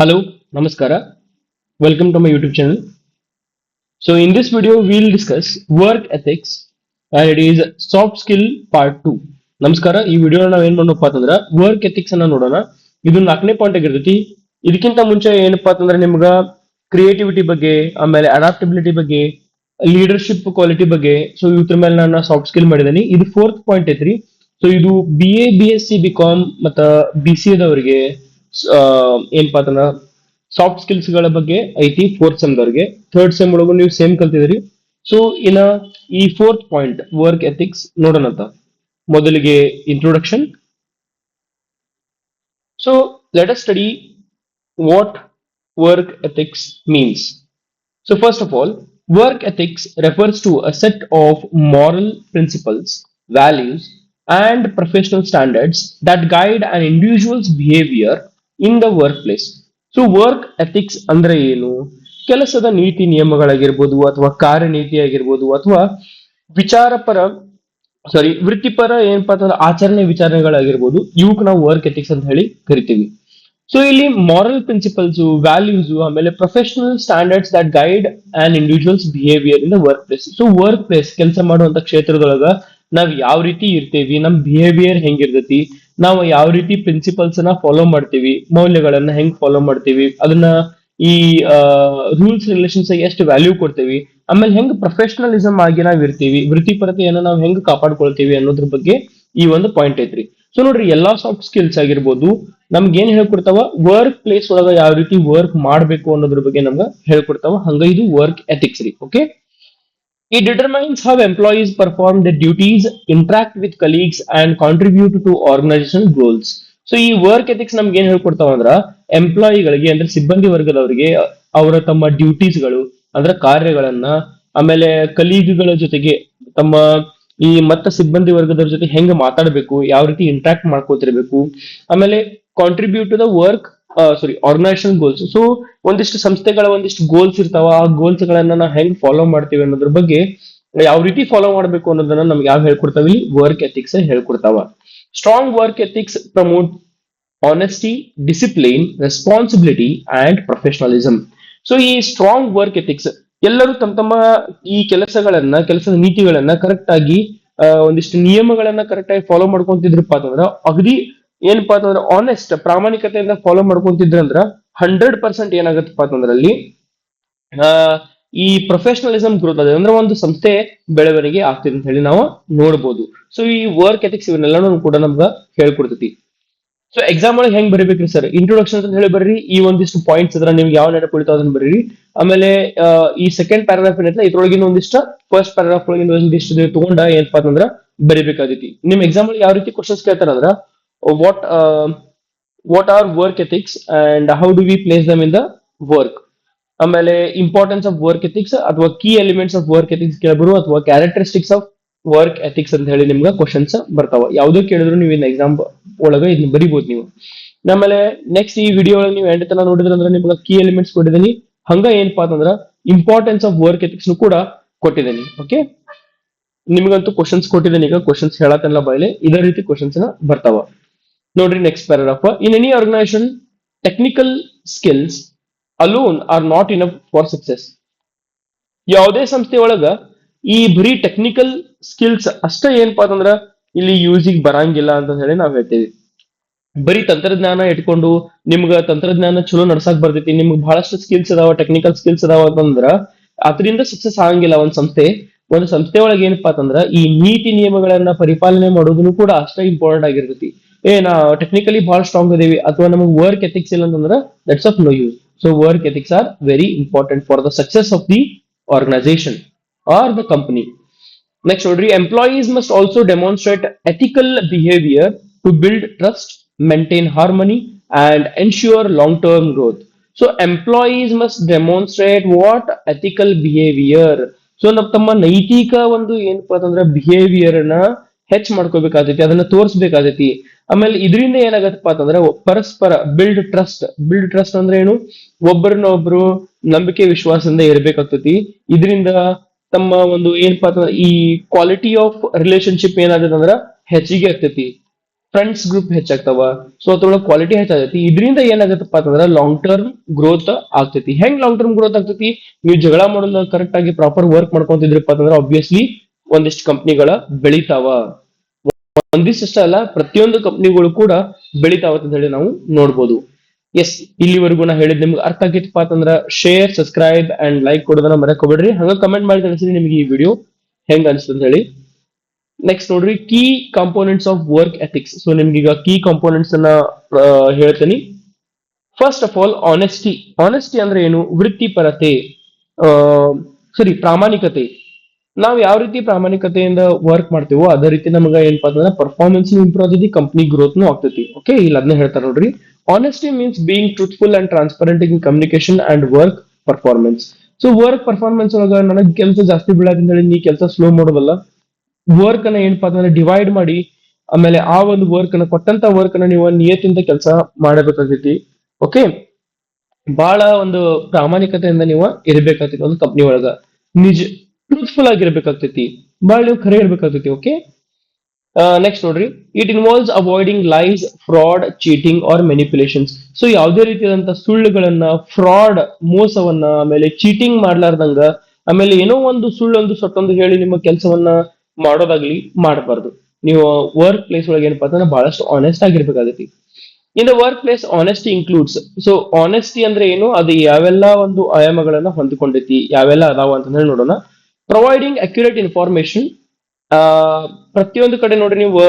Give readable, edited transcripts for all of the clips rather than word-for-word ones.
Hello, Namaskara. Welcome to my YouTube channel. So in this video, we'll discuss work ethics and it is soft skill part 2. ನಮಸ್ಕಾರ. ಈ video ನಾವ್ ಏನ್ ಮಾಡೋಣಪ್ಪ ಅಂತಂದ್ರ work ethics ಅನ್ನ ನೋಡೋಣ. ಇದು 4ನೇ ಪಾಯಿಂಟ್ ಆಗಿರ್ತೈತಿ. ಇದಕ್ಕಿಂತ ಮುಂಚೆ ಏನಪ್ಪಾ ಅಂತಂದ್ರೆ ನಿಮ್ಗ ಕ್ರಿಯೇಟಿವಿಟಿ ಬಗ್ಗೆ, ಆಮೇಲೆ ಅಡಾಪ್ಟಬಿಲಿಟಿ ಬಗ್ಗೆ, ಲೀಡರ್ಶಿಪ್ ಕ್ವಾಲಿಟಿ ಬಗ್ಗೆ, ಸೊ ಇದ್ರ ಮೇಲೆ ನಾನು ಸಾಫ್ಟ್ ಸ್ಕಿಲ್ ಮಾಡಿದ್ದೀನಿ. ಇದು 4th ಪಾಯಿಂಟ್ ಐತ್ರಿ. ಸೊ ಇದು BA, BSc, BCom ಮತ್ತ BCA ದವರಿಗೆ ಏನಪ್ಪಾ ಅಂತಂದ್ರ ಸಾಫ್ಟ್ ಸ್ಕಿಲ್ಸ್ ಗಳ ಬಗ್ಗೆ ಐತಿ 4th ಸೆಮ್ ದವರಿಗೆ. 3rd ಸೆಮ್ ಒಳಗೂ ನೀವು ಸೇಮ್ ಕಲ್ತಿದ್ರಿ. ಸೊ ಇನ್ನ ಈ 4th ಪಾಯಿಂಟ್ ವರ್ಕ್ ಎಥಿಕ್ಸ್ ನೋಡೋಣ ಅಂತ. ಮೊದಲಿಗೆ introduction. So let us study what work ethics means. So first of all, work ethics refers to a set of moral principles, values, and professional standards that guide an individual's behavior in the workplace. So work ethics ಅಂದ್ರೆ ಏನು? ಕೆಲಸದ ನೀತಿ ನಿಯಮಗಳಾಗಿರ್ಬೋದು ಅಥವಾ ಕಾರ್ಯನೀತಿ ಆಗಿರ್ಬೋದು ಅಥವಾ ವಿಚಾರಪರ ವೃತ್ತಿಪರ ಏನಪ್ಪಾ ಅಂತಂದ್ರೆ ಆಚರಣೆ ವಿಚಾರಣೆಗಳಾಗಿರ್ಬೋದು, ಇವಕ್ಕೆ ನಾವು ವರ್ಕ್ ಎಥಿಕ್ಸ್ ಅಂತ ಹೇಳಿ ಕರಿತೀವಿ. ಸೊ ಇಲ್ಲಿ ಮಾರಲ್ ಪ್ರಿನ್ಸಿಪಲ್ಸ್, ವ್ಯಾಲ್ಯೂಸ್, ಆಮೇಲೆ professional standards that guide on individuals behaviour in the work place. So work place ಕೆಲಸ ಮಾಡುವಂತ ಕ್ಷೇತ್ರದೊಳಗ ನಾವ್ ಯಾವ ರೀತಿ ಇರ್ತೇವಿ, ನಮ್ ಬಿಹೇವಿಯರ್ ಹೆಂಗಿರ್ತೈತಿ, ನಾವು ಯಾವ ರೀತಿ ಪ್ರಿನ್ಸಿಪಲ್ಸ್ ನ ಫಾಲೋ ಮಾಡ್ತೀವಿ, ಮೌಲ್ಯಗಳನ್ನ ಹೆಂಗ್ ಫಾಲೋ ಮಾಡ್ತೀವಿ, ಅದನ್ನ ಈ ರೂಲ್ಸ್ ರಿಲೇಷನ್ಸ್ ಎಷ್ಟು ವ್ಯಾಲ್ಯೂ ಕೊಡ್ತೀವಿ, ಆಮೇಲೆ ಹೆಂಗ್ ಪ್ರೊಫೆಷನಲಿಸಮ್ ಆಗಿ ನಾವ್ ಇರ್ತೀವಿ, ವೃತ್ತಿಪರತೆಯನ್ನ ನಾವ್ ಹೆಂಗ್ ಕಾಪಾಡ್ಕೊಳ್ತೀವಿ ಅನ್ನೋದ್ರ ಬಗ್ಗೆ ಈ ಒಂದು ಪಾಯಿಂಟ್ ಐತ್ರಿ. ಸೊ ನೋಡ್ರಿ, ಎಲ್ಲಾ ಸಾಫ್ಟ್ ಸ್ಕಿಲ್ಸ್ ಆಗಿರ್ಬೋದು ನಮ್ಗೆ ಏನ್ ಹೇಳ್ಕೊಡ್ತಾವ, ವರ್ಕ್ ಪ್ಲೇಸ್ ಒಳಗ ಯಾವ ರೀತಿ ವರ್ಕ್ ಮಾಡ್ಬೇಕು ಅನ್ನೋದ್ರ ಬಗ್ಗೆ ನಮ್ಗೆ ಹೇಳ್ಕೊಡ್ತಾವ. ಹಂಗ ಇದು ವರ್ಕ್ ಎಥಿಕ್ಸ್ ರೀ. Okay, it determines how employees perform their duties, interact with colleagues, and contribute to organizational goals. So ಈ ವರ್ಕ್ ಎಥಿಕ್ಸ್ ನಮ್ಗೆ ಏನ್ ಹೇಳ್ಕೊಡ್ತಾವ ಅಂದ್ರ, ಎಂಪ್ಲಾಯಿಗಳಿಗೆ ಅಂದ್ರೆ ಸಿಬ್ಬಂದಿ ವರ್ಗದವರಿಗೆ ಅವರ ತಮ್ಮ ಡ್ಯೂಟೀಸ್ಗಳು ಅಂದ್ರೆ ಕಾರ್ಯಗಳನ್ನ, ಆಮೇಲೆ ಕಲೀಗ್ಗಳ ಜೊತೆಗೆ ತಮ್ಮ ಈ ಮತ್ತ ಸಿಬ್ಬಂದಿ ವರ್ಗದವ್ರ ಜೊತೆ ಹೆಂಗ್ ಮಾತಾಡ್ಬೇಕು, ಯಾವ ರೀತಿ ಇಂಟ್ರಾಕ್ಟ್ ಮಾಡ್ಕೋತಿರ್ಬೇಕು, ಆಮೇಲೆ contribute to the work organization goals. So ಒಂದಿಷ್ಟು ಸಂಸ್ಥೆಗಳ ಒಂದಿಷ್ಟು ಗೋಲ್ಸ್ ಇರ್ತಾವ, ಆ ಗೋಲ್ಸ್ ಗಳನ್ನ ನಾವು ಹೆಂಗ್ ಫಾಲೋ ಮಾಡ್ತೀವಿ ಅನ್ನೋದ್ರ ಬಗ್ಗೆ, ಯಾವ ರೀತಿ ಫಾಲೋ ಮಾಡ್ಬೇಕು ಅನ್ನೋದನ್ನ ನಮ್ಗೆ ಯಾವ ಹೇಳ್ಕೊಡ್ತಾವ, ವರ್ಕ್ ಎಥಿಕ್ಸ್ ಹೇಳ್ಕೊಡ್ತಾವ. Strong work ethics promote honesty, discipline, responsibility and professionalism. So ಈ ಸ್ಟ್ರಾಂಗ್ ವರ್ಕ್ ಎಥಿಕ್ಸ್ ಎಲ್ಲರೂ ತಮ್ಮ ಈ ಕೆಲಸದ ನೀತಿಗಳನ್ನ ಕರೆಕ್ಟ್ ಆಗಿ ಒಂದಿಷ್ಟು ನಿಯಮಗಳನ್ನ ಕರೆಕ್ಟ್ ಆಗಿ ಫಾಲೋ ಮಾಡ್ಕೊಂತಿದ್ರಪ್ಪ ಅಂತಂದ್ರ, ಅಗದಿ ಏನಪ್ಪಾ ಅಂತಂದ್ರೆ ಆನೆಸ್ಟ್ ಪ್ರಾಮಾಣಿಕತೆಯಿಂದ ಫಾಲೋ ಮಾಡ್ಕೊಂತಿದ್ರಂದ್ರ 100% ಏನಾಗತ್ತಪ್ಪ ಅಂತಂದ್ರ ಅಲ್ಲಿ ಈ ಪ್ರೊಫೆಷನಲಿಸಮ್ ಗ್ರೋತ್ ಅದ ಅಂದ್ರೆ ಒಂದು ಸಂಸ್ಥೆ ಬೆಳವಣಿಗೆ ಆಗ್ತಿದೆ ಅಂತ ಹೇಳಿ ನಾವು ನೋಡ್ಬೋದು. ಸೊ ಈ ವರ್ಕ್ ಎಥಿಕ್ಸ್ ಇವನ್ನೆಲ್ಲನೂ ಕೂಡ ನಮ್ಗ ಹೇಳ್ಕೊಡ್ತೈತಿ. ಸೊ ಎಕ್ಸಾಮ್ ಒಳಗೆ ಹೆಂಗ್ ಬರೀಬೇಕ್ರಿ ಸರ್? ಇಂಟ್ರೊಡಕ್ಷನ್ ಅಂತ ಹೇಳಿ ಬರ್ರಿ, ಈ ಒಂದಿಷ್ಟು ಪಾಯಿಂಟ್ಸ್ ಅದ್ರ ನಿಮ್ಗೆ ಯಾವ ನೆನಪು ಉಳಿತಾವ ಅದನ್ನ ಬರ್ರಿ. ಆಮೇಲೆ ಈ ಸೆಕೆಂಡ್ ಪ್ಯಾರಾಗ್ರಾಫ್ ಏನೈತೆ ಇದ್ರೊಳಗಿನ ಒಂದಿಷ್ಟ ಫಸ್ಟ್ ಪ್ಯಾರಾಗ್ರಾಫ್ ಒಳಗಿನ ಒಂದಿಷ್ಟು ತಗೊಂಡ ಏನಪ್ಪಾ ಅಂತಂದ್ರ ಬರೀಬೇಕಾದೈತಿ. ನಿಮ್ ಎಕ್ಸಾಮ್ ಒಳಗೆ ಯಾವ ರೀತಿ ಕ್ವಶನ್ಸ್ ಕೇಳ್ತಾರ ಅಂದ್ರ, what are work ethics and how do we place them in the work, ಆಮೇಲೆ ಇಂಪಾರ್ಟೆನ್ಸ್ ಆಫ್ ವರ್ಕ್ ಎಥಿಕ್ಸ್ ಅಥವಾ key elements of work ethics ಕೇಳಬರು, ಅಥವಾ ಕ್ಯಾರೆಕ್ಟರಿಸ್ಟಿಕ್ಸ್ ಆಫ್ ವರ್ಕ್ ಎಥಿಕ್ಸ್ ಅಂತ ಹೇಳಿ ನಿಮ್ಗೆ ಕ್ವಶನ್ಸ್ ಬರ್ತಾವ. ಯಾವ್ದು ಕೇಳಿದ್ರು ನೀವು ಇನ್ ಎಕ್ಸಾಮ್ ಒಳಗ ಇದನ್ನ ಬರಿಬಹುದು ನೀವು. ಆಮೇಲೆ ನೆಕ್ಸ್ಟ್ ಈ ವಿಡಿಯೋ ಒಳಗೆ ನೀವು ಎಂಡ್ ತನ ನೋಡಿದ್ರೆ ಅಂದ್ರೆ ನಿಮ್ಗೆ ಕೀ ಎಲಿಮೆಂಟ್ಸ್ ಕೊಟ್ಟಿದ್ದೀನಿ, ಹಂಗ ಏನಪ್ಪಾ ಅಂತಂದ್ರ ಇಂಪಾರ್ಟೆನ್ಸ್ ಆಫ್ ವರ್ಕ್ ಎಥಿಕ್ಸ್ ಕೂಡ ಕೊಟ್ಟಿದ್ದೀನಿ. ಓಕೆ, ನಿಮ್ಗಂತೂ ಕ್ವಶನ್ಸ್ ಕೊಟ್ಟಿದ್ದೀನಿ, ಈಗ ಕ್ವಶನ್ಸ್ ಹೇಳತ್ತಲ್ಲ ಬಾಯ್ಲೆ ಇದೇ ರೀತಿ ಕ್ವಶನ್ಸ್ ಬರ್ತಾವ. ನೋಡ್ರಿ next paragraph. In any organization technical skills alone are not enough for success. ಯಾವುದೇ ಸಂಸ್ಥೆ ಒಳಗ ಈ ಬರೀ ಟೆಕ್ನಿಕಲ್ ಸ್ಕಿಲ್ಸ್ ಅಷ್ಟೇ ಏನಪ್ಪಾ ಅಂತಂದ್ರ ಇಲ್ಲಿ ಯೂಸಿಗೆ ಬರಂಗಿಲ್ಲ ಅಂತ ಹೇಳಿ ನಾವ್ ಹೇಳ್ತೇವಿ. ಬರೀ ತಂತ್ರಜ್ಞಾನ ಇಟ್ಕೊಂಡು ನಿಮ್ಗ ತಂತ್ರಜ್ಞಾನ ಚಲೋ ನಡ್ಸಾಕ್ ಬರ್ತೈತಿ, ನಿಮ್ಗೆ ಬಹಳಷ್ಟು ಸ್ಕಿಲ್ಸ್ ಅದಾವ, ಟೆಕ್ನಿಕಲ್ ಸ್ಕಿಲ್ಸ್ ಅದಾವ ಅಂತಂದ್ರ ಅದರಿಂದ ಸಕ್ಸಸ್ ಆಗಂಗಿಲ್ಲ ಒಂದ್ ಸಂಸ್ಥೆ. ಒಂದು ಸಂಸ್ಥೆ ಒಳಗೆ ಏನಪ್ಪಾ ಅಂತಂದ್ರ ಈ ನೀತಿ ನಿಯಮಗಳನ್ನ ಪರಿಪಾಲನೆ ಮಾಡೋದನ್ನು ಕೂಡ ಅಷ್ಟೇ ಇಂಪಾರ್ಟೆಂಟ್ ಆಗಿರ್ತೈತಿ. ನಾವು ಟೆಕ್ನಿಕಲಿ ಬಹಳ ಸ್ಟ್ರಾಂಗ್ ಇದೀವಿ ಅಥವಾ ನಮಗೆ ವರ್ಕ್ ಎಥಿಕ್ಸ್ ಇಲ್ಲ ಅಂತಂದ್ರ that's of no use. So work ethics are very important for the success of the organization or the company. Next ನೋಡ್ರಿ, employees must also demonstrate ethical behavior to build trust, maintain harmony and ensure long term growth. So employees must demonstrate what ethical behavior. So ತಮ್ಮ ನೈತಿಕ ಒಂದು ಏನಪ್ಪಾ ಅಂತಂದ್ರೆ behaviour ನ ಹೆಚ್ಚು ಮಾಡ್ಕೋಬೇಕಾದೈತಿ, ಅದನ್ನ ತೋರಿಸ್ಬೇಕಾದೈತಿ. ಆಮೇಲೆ ಇದರಿಂದ ಏನಾಗತ್ತಪ್ಪ ಅಂತಂದ್ರೆ ಪರಸ್ಪರ ಬಿಲ್ಡ್ ಟ್ರಸ್ಟ್ ಅಂದ್ರೆ ಏನು, ಒಬ್ಬರನ್ನ ಒಬ್ರು ನಂಬಿಕೆ ವಿಶ್ವಾಸದಿಂದ ಇರ್ಬೇಕಾಗ್ತೈತಿ. ಇದರಿಂದ ತಮ್ಮ ಒಂದು ಏನಪ್ಪಾ ಅಂತಂದ್ರೆ ಈ ಕ್ವಾಲಿಟಿ ಆಫ್ ರಿಲೇಶನ್ಶಿಪ್ ಏನಾಗುತ್ತೆ ಅಂದ್ರ ಹೆಚ್ಚಿಗೆ ಆಗ್ತೈತಿ. ಫ್ರೆಂಡ್ಸ್ ಗ್ರೂಪ್ ಹೆಚ್ಚಾಗ್ತಾವ. ಸೊ ಅದ್ರೊಳಗೆ ಕ್ವಾಲಿಟಿ ಹೆಚ್ಚಾಗೈತಿ. ಇದರಿಂದ ಏನಾಗತ್ತಪ್ಪ ಅಂತಂದ್ರೆ ಲಾಂಗ್ ಟರ್ಮ್ ಗ್ರೋತ್ ಆಗ್ತೈತಿ. ಹೆಂಗ್ ಲಾಂಗ್ ಟರ್ಮ್ ಗ್ರೋತ್ ಆಗ್ತೈತಿ? ನೀವು ಜಗಳ ಮಾಡೋದು ಕರೆಕ್ಟ್ ಆಗಿ ಪ್ರಾಪರ್ ವರ್ಕ್ ಮಾಡ್ಕೊಂತಿದ್ರಪ್ಪ ಅಂತಂದ್ರೆ ಆಬ್ವಿಯಸ್ಲಿ ಒಂದಿಷ್ಟು ಕಂಪ್ನಿಗಳ ಬೆಳಿತಾವ. ಒಂದಿಷ್ಟ ಅಲ್ಲ, ಪ್ರತಿಯೊಂದು ಕಂಪ್ನಿಗಳು ಕೂಡ ಬೆಳಿತಾವ ಅಂತ ಹೇಳಿ ನಾವು ನೋಡ್ಬೋದು. ಎಸ್, ಇಲ್ಲಿವರೆಗೂ ನಾ ಹೇಳಿದ್ ನಿಮ್ಗೆ ಅರ್ಥ ಆಗಿತ್ತಪ್ಪ ಅಂತಂದ್ರ ಶೇರ್, ಸಬ್ಸ್ಕ್ರೈಬ್ ಅಂಡ್ ಲೈಕ್ ಕೊಡೋದನ್ನ ಮರೆಯಕ್ ಹೋಗ್ಬೇಡ್ರಿ. ಹಂಗ ಕಮೆಂಟ್ ಮಾಡಿ ತಿಳಿಸ್ರಿ ನಿಮ್ಗೆ ಈ ವಿಡಿಯೋ ಹೆಂಗ್ ಅನ್ಸುತ್ತೆ ಅಂತ ಹೇಳಿ. ನೆಕ್ಸ್ಟ್ ನೋಡ್ರಿ, key components of work ethics. So ನಿಮ್ಗೆ ಈಗ ಕೀ ಕಾಂಪೋನೆಂಟ್ಸ್ ಅನ್ನ ಹೇಳ್ತೀನಿ. First of all, honesty. Honesty ಅಂದ್ರೆ ಏನು? ವೃತ್ತಿಪರತೆ, ಪ್ರಾಮಾಣಿಕತೆ. ನಾವು ಯಾವ ರೀತಿ ಪ್ರಾಮಾಣಿಕತೆಯಿಂದ ವರ್ಕ್ ಮಾಡ್ತೀವೋ ಅದೇ ರೀತಿ ನಮಗೆ ಏನಪ್ಪಾ ಅಂತಂದ್ರೆ ಪರ್ಫಾರ್ಮೆನ್ಸ್ ಇಂಪ್ರೂವ್ ಆಗ್ತೈತಿ, ಕಂಪ್ನಿ ಗ್ರೋತ್ನು ಆಗ್ತೈತಿ. ಓಕೆ, ಇಲ್ಲಿ ಅದನ್ನ ಹೇಳ್ತಾರೆ ನೋಡ್ರಿ. Honesty means being truthful and transparent in communication and work performance. So work performance ಒಳಗ ನನಗೆ ಕೆಲಸ ಜಾಸ್ತಿ ಬೀಳದಿಂದ ಹೇಳಿ ನೀ ಕೆಲಸ ಸ್ಲೋ ಮಾಡೋದಲ್ಲ. ವರ್ಕ್ ಅನ್ನ ಏನಪ್ಪಾ ಅಂತಂದ್ರೆ ಡಿವೈಡ್ ಮಾಡಿ, ಆಮೇಲೆ ಆ ಒಂದು ವರ್ಕ್ ಅನ್ನ ಕೊಟ್ಟಂತ ವರ್ಕ್ ಅನ್ನ ನೀವು ನಿಯತಿಂದ ಕೆಲಸ ಮಾಡಬೇಕಾಗ್ತೈತಿ. ಓಕೆ, ಬಹಳ ಒಂದು ಪ್ರಾಮಾಣಿಕತೆಯಿಂದ ನೀವು ಇರಬೇಕಾಗ್ತೈತಿ ಒಂದು ಕಂಪ್ನಿ ಒಳಗ. ನಿಜ, ಟ್ರೂತ್ಫುಲ್ ಆಗಿರ್ಬೇಕಾಗ್ತೈತಿ, ಬಹಳ ನೀವು ಖರೆ ಇರ್ಬೇಕಾಗ್ತೈತಿ. ಓಕೆ, ನೆಕ್ಸ್ಟ್ ನೋಡ್ರಿ, it involves avoiding lies, fraud, cheating or manipulations. So ಯಾವುದೇ ರೀತಿಯಾದಂತ ಸುಳ್ಳುಗಳನ್ನ, ಫ್ರಾಡ್, ಮೋಸವನ್ನ, ಆಮೇಲೆ ಚೀಟಿಂಗ್ ಮಾಡ್ಲಾರ್ದಂಗ, ಆಮೇಲೆ ಏನೋ ಒಂದು ಸುಳ್ಳೊಂದು ಸೊಟ್ಟೊಂದು ಹೇಳಿ ನಿಮ್ಮ ಕೆಲಸವನ್ನ ಮಾಡೋದಾಗ್ಲಿ ಮಾಡಬಾರ್ದು. ನೀವು ವರ್ಕ್ ಪ್ಲೇಸ್ ಒಳಗೆ ಏನಪ್ಪಾ ಅಂತಂದ್ರೆ ಬಹಳಷ್ಟು ಆನೆಸ್ಟ್ ಆಗಿರ್ಬೇಕಾಗೈತಿ. In the work place honesty includes. So honesty ಅಂದ್ರೆ ಏನು? ಅದು ಯಾವೆಲ್ಲ ಒಂದು ಆಯಾಮಗಳನ್ನ ಹೊಂದಿಕೊಂಡೈತಿ, ಯಾವೆಲ್ಲ ಅದಾವ ಅಂತ ಹೇಳಿ ನೋಡೋಣ. Providing accurate information. ಆ ಪ್ರತಿಯೊಂದು ಕಡೆ ನೋಡ್ರಿ, ನೀವು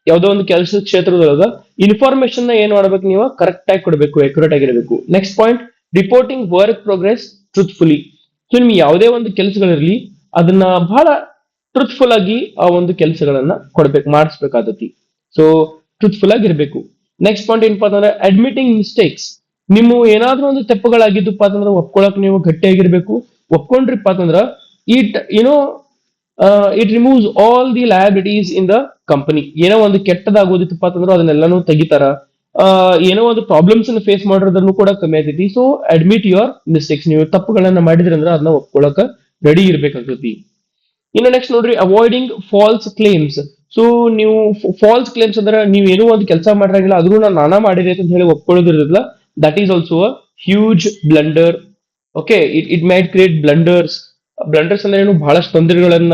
ಯಾವ್ದೋ ಒಂದು ಕೆಲಸದ ಕ್ಷೇತ್ರದೊಳಗ ಇನ್ಫಾರ್ಮೇಶನ್ ನ ಏನ್ ಮಾಡ್ಬೇಕು, ನೀವು ಕರೆಕ್ಟ್ ಆಗಿ ಕೊಡಬೇಕು, ಅಕ್ಯುರೇಟ್ ಆಗಿರಬೇಕು. Next point, reporting work progress truthfully. So ನಿಮ್ಗೆ ಯಾವುದೇ ಒಂದು ಕೆಲಸಗಳಿರ್ಲಿ ಅದನ್ನ ಬಹಳ ಟ್ರೂತ್ಫುಲ್ ಆಗಿ ಆ ಒಂದು ಕೆಲಸಗಳನ್ನ ಕೊಡ್ಬೇಕು, ಮಾಡಿಸ್ಬೇಕಾಗತಿ. ಸೊ ಟ್ರೂತ್ಫುಲ್ ಆಗಿರ್ಬೇಕು. ನೆಕ್ಸ್ಟ್ ಪಾಯಿಂಟ್ ಏನಪ್ಪಾ ಅಂತಂದ್ರೆ ಅಡ್ಮಿಟಿಂಗ್ ಮಿಸ್ಟೇಕ್ಸ್. ನಿಮ್ಮ ಏನಾದ್ರೂ ಒಂದು ತಪ್ಪುಗಳಾಗಿದ್ದಪ್ಪ ಅಂತಂದ್ರೆ ಒಪ್ಕೊಳಕ್ ನೀವು ಗಟ್ಟಿಯಾಗಿರ್ಬೇಕು. ಒಪ್ಕೊಂಡ್ರಿಪ್ಪ ಅಂತಂದ್ರ ಏನೋ it removes all the liabilities in the company. ಏನೋ ಒಂದು ಕೆಟ್ಟದಾಗೋದಿತ್ತಪ್ಪ ಅಂತಂದ್ರೆ ಅದನ್ನೆಲ್ಲಾನು ತೆಗಿತಾರ. ಏನೋ ಒಂದು ಪ್ರಾಬ್ಲಮ್ಸ್ ಅನ್ನು ಫೇಸ್ ಮಾಡೋದನ್ನು ಕೂಡ ಕಮ್ಮಿ ಆಗ್ತೈತಿ. So admit your mistakes. ನೀವು ತಪ್ಪುಗಳನ್ನ ಮಾಡಿದ್ರಿ ಅಂದ್ರೆ ಅದನ್ನ ಒಪ್ಕೊಳಕ ರೆಡಿ ಇರ್ಬೇಕಾಗ್ತೈತಿ. ಇನ್ನು ನೆಕ್ಸ್ಟ್ ನೋಡ್ರಿ, ಅವಾಯ್ಡಿಂಗ್ ಫಾಲ್ಸ್ ಕ್ಲೇಮ್ಸ್. ಸೊ ನೀವು ಫಾಲ್ಸ್ ಕ್ಲೇಮ್ಸ್ ಅಂದ್ರೆ ನೀವು ಏನೋ ಒಂದು ಕೆಲಸ ಮಾಡಿರಂಗಿಲ್ಲ, ಅದನ್ನು ನಾನಾ ಮಾಡಿದೆ ಅಂತ ಹೇಳಿ ಒಪ್ಕೊಳ್ಳೋದಿರಲಿಲ್ಲ. That is also a huge blunder. Okay, it might create blunders. Blunders ಅಂದ್ರೆ ಏನು? ಬಹಳಷ್ಟು ತೊಂದರೆಗಳನ್ನ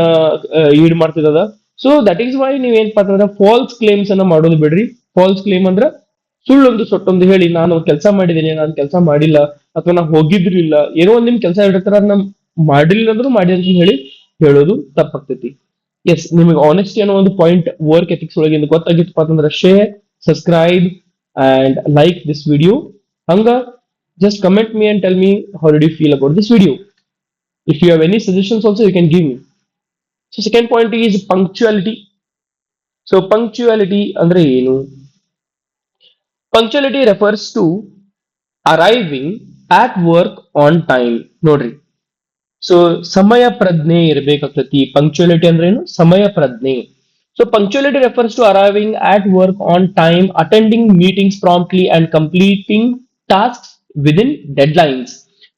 ಈಡ್ ಮಾಡ್ತಿದ. ಸೊ ದಟ್ ಈಸ್ ವೈ ನೀವ್ ಏನಪ್ಪಾ ಅಂತಂದ್ರೆ ಫಾಲ್ಸ್ ಕ್ಲೇಮ್ಸ್ ಅನ್ನ ಮಾಡೋದು ಬಿಡ್ರಿ. ಫಾಲ್ಸ್ ಕ್ಲೇಮ್ ಅಂದ್ರೆ ಸುಳ್ಳೊಂದು ಸೊಟ್ಟೊಂದು ಹೇಳಿ ನಾನು ಕೆಲಸ ಮಾಡಿದ್ದೀನಿ, ನಾನು ಕೆಲಸ ಮಾಡಿಲ್ಲ, ಅಥವಾ ನಾ ಹೋಗಿದ್ರಿಲ್ಲ, ಏನೋ ಒಂದ್ ನಿಮ್ ಕೆಲಸ ಹೇಳಿರ್ತಾರ, ಅದನ್ನ ಮಾಡಿಲ್ಲ ಅಂದ್ರೂ ಮಾಡಿ ಅಂತ ಹೇಳಿ ಹೇಳೋದು ತಪ್ಪಾಗ್ತೈತಿ. ಎಸ್, ನಿಮಗೆ ಆನೆಸ್ಟಿ ಅನ್ನೋ ಒಂದು ಪಾಯಿಂಟ್ ವರ್ಕ್ ಎಥಿಕ್ಸ್ ಒಳಗೆ ಗೊತ್ತಾಗಿತ್ತಪ್ಪ ಅಂತಂದ್ರೆ share, subscribe and like this video. ಹಂಗ just comment me and tell me how did you feel about this video. If you have any suggestions also, you can give me. So second point is punctuality. So punctuality ಅಂದ್ರೆ ಏನು? Punctuality refers to arriving at work on time. ನೋಡ್ರಿ, so ಸಮಯ ಪ್ರಜ್ಞೆ ಇರಬೇಕಾಗ್ತತಿ. Punctuality ಅಂದ್ರೆ ಏನು? ಸಮಯ ಪ್ರಜ್ಞೆ. So punctuality refers to arriving at work on time, attending meetings promptly and completing task within deadlines.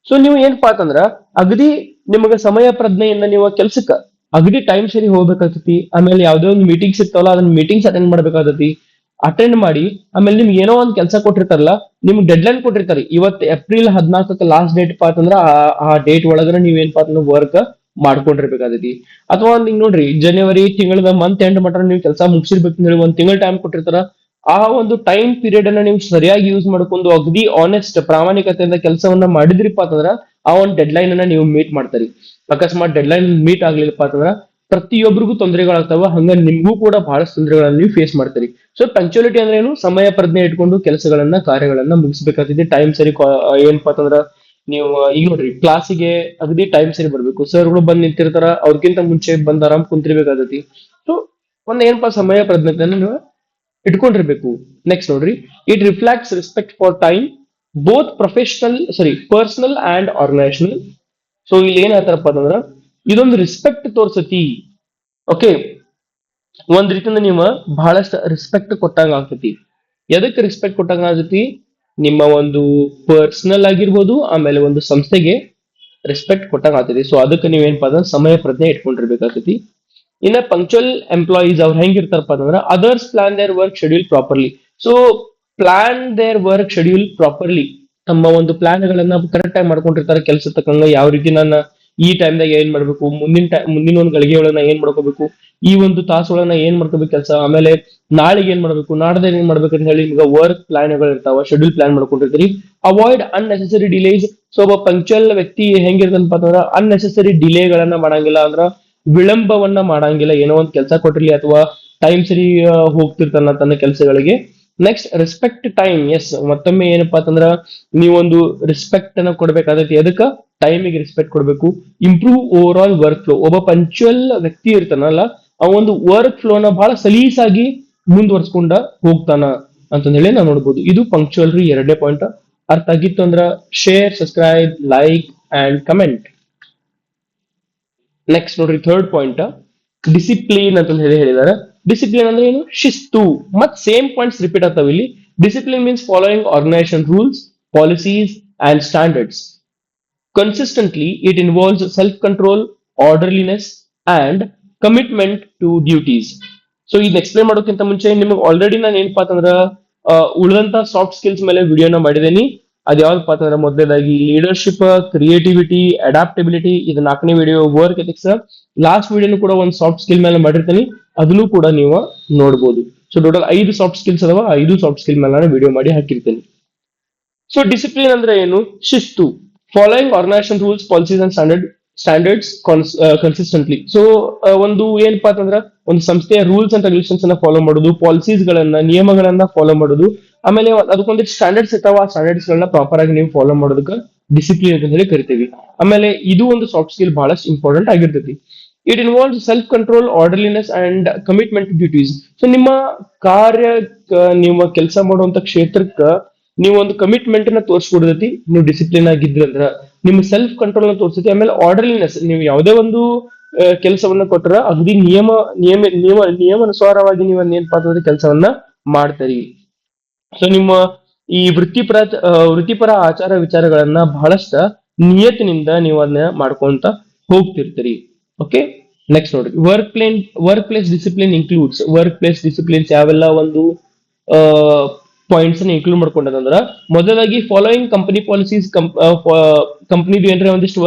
So ನೀವು ಏನಪ್ಪಾ ಅಂತಂದ್ರ ಅಗದಿ ನಿಮಗೆ ಸಮಯ ಪ್ರಜ್ಞೆಯಿಂದ ನೀವು ಕೆಲ್ಸಕ್ಕ ಅಗದಿ ಟೈಮ್ ಸರಿ ಹೋಗ್ಬೇಕಾಗ್ತತಿ. ಆಮೇಲೆ ಯಾವ್ದೇ ಒಂದು ಮೀಟಿಂಗ್ಸ್ ಇರ್ತಾವಲ್ಲ, ಅದನ್ನ ಮೀಟಿಂಗ್ಸ್ ಅಟೆಂಡ್ ಮಾಡ್ಬೇಕಾಗತಿ. ಅಟೆಂಡ್ ಮಾಡಿ ಆಮೇಲೆ ನಿಮ್ಗೆ ಏನೋ ಒಂದ್ ಕೆಲಸ ಕೊಟ್ಟಿರ್ತಾರಲ್ಲ, ನಿಮ್ಗೆ ಡೆಡ್ ಲೈನ್ ಕೊಟ್ಟಿರ್ತಾರೆ. ಇವತ್ತು ಏಪ್ರಿಲ್ 14 ಲಾಸ್ಟ್ ಡೇಟ್ ಪಾ ಅಂತಂದ್ರ ಆ ಡೇಟ್ ಒಳಗರ ನೀವ್ ಏನಪ್ಪಾ ಅಂತಂದ್ರೆ ವರ್ಕ್ ಮಾಡ್ಕೊಂಡಿರ್ಬೇಕಾಗತಿ. ಅಥವಾ ಒಂದ್ ನೋಡ್ರಿ, ಜನವರಿ ತಿಂಗಳದ ಮಂತ್ ಎಂಡ್ ಮಟ್ಟ ನೀವು ಕೆಲಸ ಮುಗಿಸಿರ್ಬೇಕು ಹೇಳಿ ಒಂದ್ ತಿಂಗಳ ಟೈಮ್ ಕೊಟ್ಟಿರ್ತಾರ. ಆ ಒಂದು ಟೈಮ್ ಪೀರಿಯಡ್ ಅನ್ನ ನೀವು ಸರಿಯಾಗಿ ಯೂಸ್ ಮಾಡ್ಕೊಂಡು ಅಗದಿ ಆನೆಸ್ಟ್ ಪ್ರಾಮಾಣಿಕತೆಯಿಂದ ಕೆಲಸವನ್ನ ಮಾಡಿದ್ರಿಪ್ಪ ಅಂತಂದ್ರ ಆ ಒಂದು ಡೆಡ್ ಲೈನ್ ಅನ್ನ ನೀವು ಮೀಟ್ ಮಾಡ್ತಾರಿ. ಅಕಸ್ಮಾತ್ ಡೆಡ್ ಲೈನ್ ಮೀಟ್ ಆಗ್ಲಿಲ್ಲಪ್ಪ ಅಂತಂದ್ರ ಪ್ರತಿಯೊಬ್ಬರಿಗೂ ತೊಂದರೆಗಳಾಗ್ತಾವ. ಹಂಗ ನಿಮ್ಗೂ ಕೂಡ ಬಹಳಷ್ಟು ತೊಂದರೆಗಳನ್ನ ನೀವು ಫೇಸ್ ಮಾಡ್ತೀರಿ. ಸೊ ಪಂಕ್ಚುಯಾಲಿಟಿ ಅಂದ್ರೆ ಏನು? ಸಮಯ ಪ್ರಜ್ಞೆ ಇಟ್ಕೊಂಡು ಕೆಲಸಗಳನ್ನ, ಕಾರ್ಯಗಳನ್ನ ಮುಗಿಸ್ಬೇಕಾಗ್ತದೆ. ಟೈಮ್ ಸರಿ ಏನಪ್ಪಾ ಅಂತಂದ್ರ ನೀವು ಈಗ ನೋಡ್ರಿ, ಕ್ಲಾಸಿಗೆ ಅಗದಿ ಟೈಮ್ ಸರಿ ಬರ್ಬೇಕು. ಸರ್ಗಳು ಬಂದ್ ನಿಂತಿರ್ತಾರ, ಅವ್ರಿಗಿಂತ ಮುಂಚೆ ಬಂದ್ ಆರಾಮ್ ಕುಂತಿರ್ಬೇಕಾಗತಿ. ಸೊ ಒಂದ್ ಏನಪ್ಪಾ ಸಮಯ ಪ್ರಜ್ಞೆಯನ್ನು ನೀವು ಇಟ್ಕೊಂಡಿರ್ಬೇಕು. ನೆಕ್ಸ್ಟ್ ನೋಡ್ರಿ, it reflects respect for time both personal and organizational. So ಇಲ್ಲಿ ಏನ್ ಹೇಳ್ತಾರಪ್ಪ ಅಂತಂದ್ರ ಇದೊಂದು ರೆಸ್ಪೆಕ್ಟ್ ತೋರ್ಸತಿ. ಓಕೆ, ಒಂದ್ ರೀತಿಯಿಂದ ನೀವು ಬಹಳಷ್ಟು ರೆಸ್ಪೆಕ್ಟ್ ಕೊಟ್ಟಂಗ ಆಗ್ತತಿ. ಎದಕ್ಕೆ ರೆಸ್ಪೆಕ್ಟ್ ಕೊಟ್ಟಂಗ ಆಗ್ತತಿ? ನಿಮ್ಮ ಒಂದು ಪರ್ಸನಲ್ ಆಗಿರ್ಬೋದು, ಆಮೇಲೆ ಒಂದು ಸಂಸ್ಥೆಗೆ ರೆಸ್ಪೆಕ್ಟ್ ಕೊಟ್ಟಂಗ ಆಗ್ತತಿ. ಸೊ ಅದಕ್ಕೆ ನೀವೇನಪ್ಪ ಅಂದ್ರೆ ಸಮಯ ಪ್ರಜ್ಞೆ ಇಟ್ಕೊಂಡಿರ್ಬೇಕಾಗ್ತತಿ. ಇನ್ನ ಪಂಕ್ಚುಯಲ್ ಎಂಪ್ಲಾಯೀಸ್ ಅವ್ರು ಹೆಂಗಿರ್ತಾರಪ್ಪ ಅಂತಂದ್ರೆ others plan their work schedule properly. So plan their work schedule properly, ತಮ್ಮ ಒಂದು ಪ್ಲಾನ್ ಗಳನ್ನ ಕರೆಕ್ಟ್ ಆಗಿ ಮಾಡ್ಕೊಂಡಿರ್ತಾರೆ. ಕೆಲಸ ತಕ್ಕಂಗ ಯಾವ ರೀತಿ ನಾನು ಈ ಟೈಮ್ದಾಗ ಏನ್ ಮಾಡ್ಬೇಕು, ಮುಂದಿನ ಒಂದು ಗಳಿಗೆ ಒಳನ ಏನ್ ಮಾಡ್ಕೋಬೇಕು, ಈ ಒಂದು ತಾಸೊಳನ ಏನ್ ಮಾಡ್ಕೋಬೇಕು ಕೆಲಸ, ಆಮೇಲೆ ನಾಳೆಗೆ ಏನ್ ಮಾಡ್ಬೇಕು, ನಾಡ್ದಾಗ ಏನ್ ಮಾಡ್ಬೇಕು ಅಂತ ಹೇಳಿ ಈಗ ವರ್ಕ್ ಪ್ಲಾನ್ ಗಳು ಇರ್ತಾವ, ಶೆಡ್ಯೂಲ್ ಪ್ಲಾನ್ ಮಾಡ್ಕೊಂಡಿರ್ತೀರಿ. Avoid unnecessary delays. ಸೊ ಒಬ್ಬ ಪಂಕ್ಚುಯಲ್ ವ್ಯಕ್ತಿ ಹೆಂಗಿರ್ತಂತ ಅಂತಂದ್ರ ಅನ್ನೆಸೆಸರಿ ಡಿಲೇಗಳನ್ನ ಮಾಡಂಗಿಲ್ಲ, ಅಂದ್ರ ವಿಳಂಬವನ್ನ ಮಾಡಂಗಿಲ್ಲ. ಏನೋ ಒಂದು ಕೆಲಸ ಕೊಟ್ಟಿರ್ಲಿ ಅಥವಾ ಟೈಮ್ ಸರಿ ಹೋಗ್ತಿರ್ತಾನ ತನ್ನ ಕೆಲಸಗಳಿಗೆ. Next respect time. ಎಸ್, ಮತ್ತೊಮ್ಮೆ ಏನಪ್ಪಾ ಅಂತಂದ್ರ ನೀವೊಂದು ರೆಸ್ಪೆಕ್ಟ್ ಅನ್ನ ಕೊಡ್ಬೇಕಾಗತ್ತೆ. ಅದಕ್ಕ ಟೈಮಿಗೆ ರೆಸ್ಪೆಕ್ಟ್ ಕೊಡ್ಬೇಕು. Improve over all work flow. ಒಬ್ಬ ಪಂಕ್ಚುಯಲ್ ವ್ಯಕ್ತಿ ಇರ್ತಾನಲ್ಲ, ಆ ಒಂದು ವರ್ಕ್ ಫ್ಲೋನ ಬಹಳ ಸಲೀಸಾಗಿ ಮುಂದುವರ್ಸ್ಕೊಂಡ ಹೋಗ್ತಾನ ಅಂತಂದ ಹೇಳಿ ನಾವು ನೋಡ್ಬೋದು. ಇದು ಪಂಕ್ಚುಯಲ್ರಿ ಎರಡನೇ ಪಾಯಿಂಟ್. ಅರ್ಥ ಆಗಿತ್ತು ಅಂದ್ರ share, subscribe, like and comment. Next ನೋಡ್ರಿ ಥರ್ಡ್ ಪಾಯಿಂಟ್, ಡಿಸಿಪ್ಲಿನ್ ಅಂತ ಹೇಳಿ ಹೇಳಿದಾರೆ. ಡಿಸಿಪ್ಲಿನ್ ಅಂದ್ರೆ ಏನು? ಶಿಸ್ತು. ಮತ್ ಸೇಮ್ ಪಾಯಿಂಟ್ಸ್ ರಿಪೀಟ್ ಆಗ್ತಾವ ಇಲ್ಲಿ. Discipline means following organization rules, policies and standards consistently. It involves self-control, orderliness, and commitment to duties. So ಇದು ಎಕ್ಸ್ಪ್ಲೇನ್ ಮಾಡೋಕ್ಕಿಂತ ಮುಂಚೆ ನಿಮಗೆ ಆಲ್ರೆಡಿ ನಾನು ಏನಪ್ಪಾ ಅಂತಂದ್ರ ಉಳಿದಂತ ಸಾಫ್ಟ್ ಸ್ಕಿಲ್ಸ್ ಮೇಲೆ ವಿಡಿಯೋನ ಮಾಡಿದ್ದೀನಿ. ಅದ್ ಯಾವ್ದಪ್ಪ ಅಂತಂದ್ರೆ ಮೊದಲನೇದಾಗಿ ಲೀಡರ್ಶಿಪ್, ಕ್ರಿಯೇಟಿವಿಟಿ, ಅಡಾಪ್ಟಬಿಲಿಟಿ, ಇದು 4ನೇ ವಿಡಿಯೋ. ವರ್ಕ್ ಎಥಿಕ್ಸ್ ಲಾಸ್ಟ್ ವಿಡಿಯೋನು ಕೂಡ ಒಂದು ಸಾಫ್ಟ್ ಸ್ಕಿಲ್ ಮೇಲೆ ಮಾಡಿರ್ತೀನಿ, ಅದನ್ನು ಕೂಡ ನೀವು ನೋಡ್ಬೋದು. ಸೊ ಟೋಟಲ್ 5 ಸಾಫ್ಟ್ ಸ್ಕಿಲ್ಸ್ ಅದಾವ, 5 ಸಾಫ್ಟ್ ಸ್ಕಿಲ್ ಮೇಲೆ ನಾನು ವಿಡಿಯೋ ಮಾಡಿ ಹಾಕಿರ್ತೀನಿ. ಸೊ ಡಿಸಿಪ್ಲಿನ್ ಅಂದ್ರೆ ಏನು? ಶಿಸ್ತು. Following organization rules, policies and standards consistently. So ಒಂದು ಏನಪ್ಪಾ ಅಂತಂದ್ರ ಒಂದು ಸಂಸ್ಥೆಯ ರೂಲ್ಸ್ ಅಂಡ್ ರೆಗ್ಯುಲೇಷನ್ಸ್ ಅನ್ನ ಫಾಲೋ ಮಾಡೋದು, ಪಾಲಿಸೀಸ್ ಗಳನ್ನ, ನಿಯಮಗಳನ್ನ ಫಾಲೋ ಮಾಡೋದು, ಆಮೇಲೆ ಅದಕ್ಕೊಂದಿಷ್ಟು ಸ್ಟ್ಯಾಂಡರ್ಡ್ಸ್ ಇರ್ತಾವ, ಆ ಸ್ಟ್ಯಾಂಡರ್ಡ್ಸ್ ಗಳನ್ನ ಪ್ರಾಪರ್ ಆಗಿ ನೀವು ಫಾಲೋ ಮಾಡೋದಕ್ಕೆ ಡಿಸಿಪ್ಲಿನ್ ಅಂತ ಹೇಳಿ ಕರಿತೀವಿ. ಆಮೇಲೆ ಇದು ಒಂದು ಸಾಫ್ಟ್ ಸ್ಕಿಲ್ ಬಹಳಷ್ಟು ಇಂಪಾರ್ಟೆಂಟ್ ಆಗಿರ್ತೈತಿ. It involves self control, orderliness and commitment to duties. So ನಿಮ್ಮ ಕಾರ್ಯ, ನಿಮ್ಮ ಕೆಲಸ ಮಾಡುವಂತ ಕ್ಷೇತ್ರಕ್ಕ ನೀವು ಒಂದು ಕಮಿಟ್ಮೆಂಟ್ ನ ತೋರಿಸ್ಕೊಡ್ತೈತಿ. ನೀವು ಡಿಸಿಪ್ಲಿನ್ ಆಗಿದ್ರಂದ್ರ ನಿಮ್ಮ ಸೆಲ್ಫ್ ಕಂಟ್ರೋಲ್ ನ ತೋರಿಸ್ತೈತಿ. ಆಮೇಲೆ ಆರ್ಡರ್ಲಿನೆಸ್, ನೀವು ಯಾವುದೇ ಒಂದು ಕೆಲಸವನ್ನ ಕೊಟ್ಟರ ಅಗದಿ ನಿಯಮಾನುಸಾರವಾಗಿ ನೀವು ಏನಪ್ಪಾ ಅಂತಂದ್ರೆ ಕೆಲಸವನ್ನ ಮಾಡ್ತೀರಿ. ಸೊ ನಿಮ್ಮ ಈ ವೃತ್ತಿಪರ ಆಚಾರ ವಿಚಾರಗಳನ್ನ ಬಹಳಷ್ಟ ನಿಯತ್ತಿನಿಂದ ನೀವು ಅದನ್ನ ಮಾಡ್ಕೊಂತ ಹೋಗ್ತಿರ್ತೀರಿ. ಓಕೆ, ನೆಕ್ಸ್ಟ್ ನೋಡ್ರಿ, work place discipline includes. Work place disciplines ಯಾವೆಲ್ಲ ಒಂದು ಪಾಯಿಂಟ್ಸ್ ಇನ್ಕ್ಲೂಡ್ ಮಾಡ್ಕೊಂಡದಂದ್ರ, ಮೊದಲಾಗಿ ಫಾಲೋಯಿಂಗ್ ಕಂಪನಿ ಪಾಲಿಸೀಸ್. ಕಂಪನಿದು ಏನ್ರ ಒಂದಿಷ್ಟು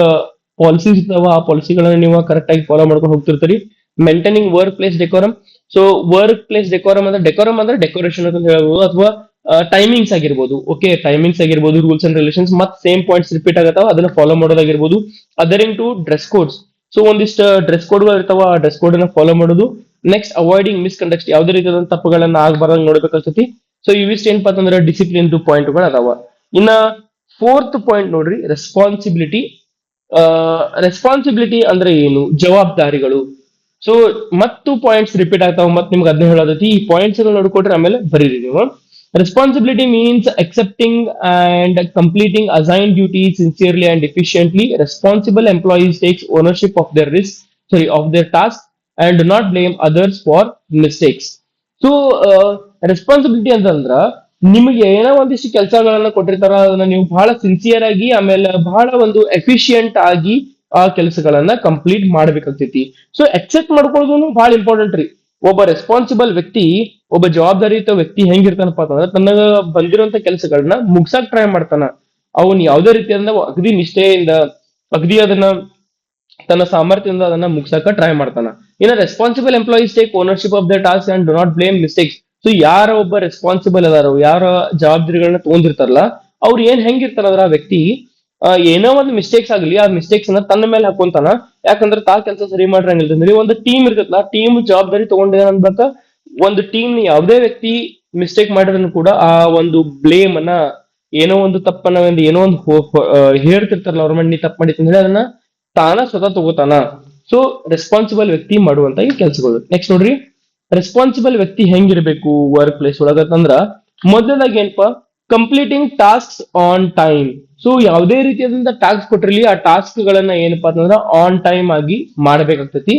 ಪಾಲಿಸೀಸ್ ಇರ್ತಾವ, ಆ ಪಾಲಿಸಿಗಳನ್ನ ನೀವು ಕರೆಕ್ಟ್ ಆಗಿ ಫಾಲೋ ಮಾಡ್ಕೊಂಡು ಹೋಗ್ತಿರ್ತೀರಿ. Maintaining work place decorum. So work place decorum ಅಂದ್ರೆ ಡೆಕೋರೇಷನ್ ಅಂತ ಹೇಳ್ಬೋದು, ಅಥವಾ ಟೈಮಿಂಗ್ಸ್ ಆಗಿರ್ಬೋದು. ಓಕೆ, ಟೈಮಿಂಗ್ಸ್ ಆಗಿರ್ಬೋದು, ರೂಲ್ಸ್ ಅಂಡ್ ರೆಗ್ಯುಲೇಷನ್ಸ್ ಮತ್ತೆ ಸೇಮ್ ಪಾಯಿಂಟ್ಸ್ ರಿಪೀಟ್ ಆಗತ್ತಾವ, ಅದನ್ನ ಫಾಲೋ ಮಾಡೋದಾಗಿರ್ಬೋದು. Adhering to dress codes. So ಒಂದಿಷ್ಟು ಡ್ರೆಸ್ ಕೋಡ್ಗಳು ಇರ್ತಾವ, ಆ ಡ್ರೆಸ್ ಕೋಡ್ ಅನ್ನ ಫಾಲೋ ಮಾಡೋದು. ನೆಕ್ಸ್ಟ್ ಅವಾಯ್ಡಿಂಗ್ ಮಿಸ್ಕಂಡಕ್ಟ್, ಯಾವುದೇ ರೀತಿಯಾದ ತಪ್ಪುಗಳನ್ನ ಆಗ್ಬಾರ್ದಂಗ್ ನೋಡ್ಬೇಕಾಗ್ತೈತಿ. ಸೊ ಇವಿಷ್ಟು ಏನಪ್ಪಾ ಅಂತಂದ್ರೆ ಡಿಸಿಪ್ಲಿನ್ ಪಾಯಿಂಟ್ಗಳು ಅದಾವ. ಇನ್ನ ಫೋರ್ತ್ ಪಾಯಿಂಟ್ ನೋಡ್ರಿ, ರೆಸ್ಪಾನ್ಸಿಬಿಲಿಟಿ. ರೆಸ್ಪಾನ್ಸಿಬಿಲಿಟಿ ಅಂದ್ರೆ ಏನು? ಜವಾಬ್ದಾರಿಗಳು. ಸೊ ಮತ್ತು ಪಾಯಿಂಟ್ಸ್ ರಿಪೀಟ್ ಆಗ್ತಾವ, ಮತ್ತೆ ನಿಮ್ಗೆ ಅದನ್ನ ಹೇಳೋದೈತಿ. ಈ ಪಾಯಿಂಟ್ಸ್ ನೋಡ್ಕೊಟ್ರೆ ಆಮೇಲೆ ಬರೀರಿ ನೀವು. Responsibility means accepting and completing assign duties sincerely and efficiently. Responsible employees takes ownership of their of their task and do not blame others for mistakes. So responsibility ಅಂತಂದ್ರ ನಿಮಗೆ ಏನೋ ಒಂದಿಷ್ಟು ಕೆಲಸಗಳನ್ನ ಕೊಟ್ಟಿರ್ತಾರ, ಅದನ್ನ ನೀವು ಬಹಳ ಸಿನ್ಸಿಯರ್ ಆಗಿ ಆಮೇಲೆ ಬಹಳ ಒಂದು ಎಫಿಷಿಯಂಟ್ ಆಗಿ ಆ ಕೆಲಸಗಳನ್ನ ಕಂಪ್ಲೀಟ್ ಮಾಡ್ಬೇಕಾಗ್ತೈತಿ. ಸೊ ಎಕ್ಸೆಪ್ಟ್ ಮಾಡ್ಕೊಳ್ಳೋದು ಬಹಳ ಇಂಪಾರ್ಟೆಂಟ್ ರೀ. ಒಬ್ಬ ರೆಸ್ಪಾನ್ಸಿಬಲ್ ವ್ಯಕ್ತಿ, ಒಬ್ಬ ಜವಾಬ್ದಾರಿಯುತ ವ್ಯಕ್ತಿ ಹೆಂಗಿರ್ತಾನಪ್ಪ ಅಂತಂದ್ರೆ ತನ್ನ ಬಂದಿರುವಂತ ಕೆಲಸಗಳನ್ನ ಮುಗ್ಸಾಕ್ ಟ್ರೈ ಮಾಡ್ತಾನ. ಅವನ್ ಯಾವುದೇ ರೀತಿಯಿಂದ ಅಗದಿ ನಿಷ್ಠೆಯಿಂದ, ಅಗದಿ ಅದನ್ನ ತನ್ನ ಸಾಮರ್ಥ್ಯದಿಂದ ಅದನ್ನ ಮುಗ್ಸಕ ಟ್ರೈ ಮಾಡ್ತಾನ. ಇನ್ನ responsible employees take ownership of the task and do not blame mistakes. So ಯಾರ ಒಬ್ಬ ರೆಸ್ಪಾನ್ಸಿಬಲ್ ಅದಾರೋ, ಯಾರ ಜವಾಬ್ದಾರಿಗಳನ್ನ ತಗೊಂಡಿರ್ತಾರಲ್ಲ, ಅವ್ರು ಹೆಂಗಿರ್ತಾರ ಅಂದ್ರ ಆ ವ್ಯಕ್ತಿ ಏನೋ ಒಂದು ಮಿಸ್ಟೇಕ್ಸ್ ಆಗ್ಲಿ, ಆ ಮಿಸ್ಟೇಕ್ಸ್ ಅನ್ನ ತನ್ನ ಮೇಲೆ ಹಾಕೊಂತಾನ. ಯಾಕಂದ್ರೆ ತಾ ಕೆಲಸ ಸರಿ ಮಾಡ್ರಂಗಿಲ್ಲ. ಒಂದು ಟೀಮ್ ಇರ್ತೈತಲ್ಲ, ಟೀಮ್ ಜವಾಬ್ದಾರಿ ತಗೊಂಡಿದ ಅನ್ಬೇಕ. ಒಂದು ಟೀಮ್ ಯಾವುದೇ ವ್ಯಕ್ತಿ ಮಿಸ್ಟೇಕ್ ಮಾಡಿದ್ರು ಕೂಡ ಆ ಒಂದು ಬ್ಲೇಮ್ ಅನ್ನ, ಏನೋ ಒಂದು ತಪ್ಪನ್ನ, ಏನೋ ಒಂದು ಹೇಳ್ತಿರ್ತಾರಲ್ಲ ಅವ್ರ ಮಂದಿ ತಪ್ಪು ಮಾಡಿತ್ತು ಅಂದ್ರೆ ಅದನ್ನ ತಾನ ಸ್ವತಃ ತಗೋತಾನ. ಸೊ ರೆಸ್ಪಾನ್ಸಿಬಲ್ ವ್ಯಕ್ತಿ ಮಾಡುವಂತ ಈ ಕೆಲಸಗಳು. ನೆಕ್ಸ್ಟ್ ನೋಡ್ರಿ, ರೆಸ್ಪಾನ್ಸಿಬಲ್ ವ್ಯಕ್ತಿ ಹೆಂಗಿರ್ಬೇಕು ವರ್ಕ್ ಪ್ಲೇಸ್ ಒಳಗಂದ್ರ, ಮೊದಲಾಗಿ ಏನಪ್ಪಾ, completing task on time. So ಯಾವುದೇ ರೀತಿಯಾದಂತ ಟಾಸ್ಕ್ ಕೊಟ್ಟಿರ್ಲಿ, ಆ ಟಾಸ್ಕ್ ಗಳನ್ನ ಏನಪ್ಪಾ ಅಂತಂದ್ರ ಆನ್ ಟೈಮ್ ಆಗಿ ಮಾಡ್ಬೇಕಾಗ್ತೈತಿ.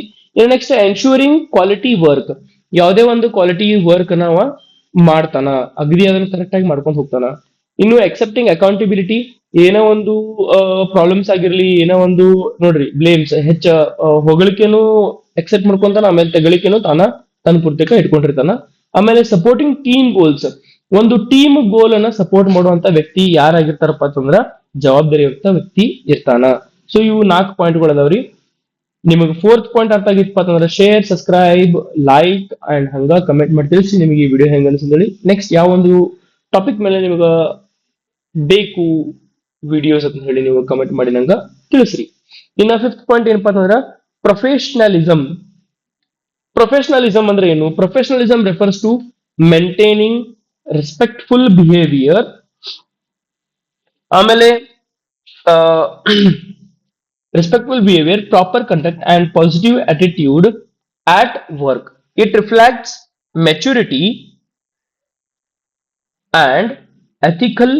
Next ensuring quality work. ಯಾವುದೇ ಒಂದು ಕ್ವಾಲಿಟಿ ವರ್ಕ್ ಅವ ಮಾಡ್ತಾನ, ಅಗ್ರಿ ಅದನ್ನ ಕರೆಕ್ಟ್ ಆಗಿ ಮಾಡ್ಕೊಂಡು ಹೋಗ್ತಾನ. ಇನ್ನು ಎಕ್ಸೆಪ್ಟಿಂಗ್ ಅಕೌಂಟಬಿಲಿಟಿ. ಏನೋ ಒಂದು ಪ್ರಾಬ್ಲಮ್ಸ್ ಆಗಿರ್ಲಿ, ಏನೋ ಒಂದು ನೋಡ್ರಿ ಬ್ಲೇಮ್ಸ್, ಹೆಚ್ಚ ಹೊಗಳಿಕೆನು ಎಕ್ಸೆಪ್ಟ್ ಮಾಡ್ಕೊಂತಾನ, ಆಮೇಲೆ ತೆಗಳಿಕೆನು ತನ್ನ ಪೂರ್ತಿಕ ಇಟ್ಕೊಂಡಿರ್ತಾನ. ಆಮೇಲೆ ಸಪೋರ್ಟಿಂಗ್ ಟೀಮ್ ಗೋಲ್ಸ್, ಒಂದು ಟೀಮ್ ಗೋಲ್ ಅನ್ನ ಸಪೋರ್ಟ್ ಮಾಡುವಂತ ವ್ಯಕ್ತಿ ಯಾರಾಗಿರ್ತಾರಪ್ಪ ಅಂತಂದ್ರ ಜವಾಬ್ದಾರಿಯುಕ್ತ ವ್ಯಕ್ತಿ ಇರ್ತಾನ. ಸೊ ಇವು 4 ಪಾಯಿಂಟ್ಗಳು ಅದಾವ್ರಿ. ನಿಮಗೆ ಫೋರ್ತ್ ಪಾಯಿಂಟ್ ಅರ್ಥ ಆಗಿತ್ತಪ್ಪ ಅಂತಂದ್ರೆ ಶೇರ್, ಸಬ್ಸ್ಕ್ರೈಬ್, ಲೈಕ್ ಅಂಡ್ ಹಂಗ ಕಮೆಂಟ್ ಮಾಡಿ ತಿಳಿಸಿ ನಿಮಗೆ ಈ ವಿಡಿಯೋ ಹೆಂಗ ಅನಿಸಿದ್ರಿ. ನೆಕ್ಸ್ಟ್ ಯಾವ ಒಂದು ಟಾಪಿಕ್ ಮೇಲೆ ನಿಮಗ ಬೇಕು ವಿಡಿಯೋಸ್ ಅಂತ ಹೇಳಿ ನೀವು ಕಮೆಂಟ್ ಮಾಡಿ ನಂಗ ತಿಳಿಸ್ರಿ. ಇನ್ನ ಫಿಫ್ತ್ ಪಾಯಿಂಟ್ ಏನಪ್ಪಾ ಅಂತಂದ್ರ ಪ್ರೊಫೆಷನಲಿಸಮ್. ಪ್ರೊಫೆಷನಲಿಸಮ್ ಅಂದ್ರೆ ಏನು? Professionalism refers to maintaining respectful behaviour, ಆಮೇಲೆ respectful behavior, proper conduct, and positive attitude at work. It reflects maturity and ethical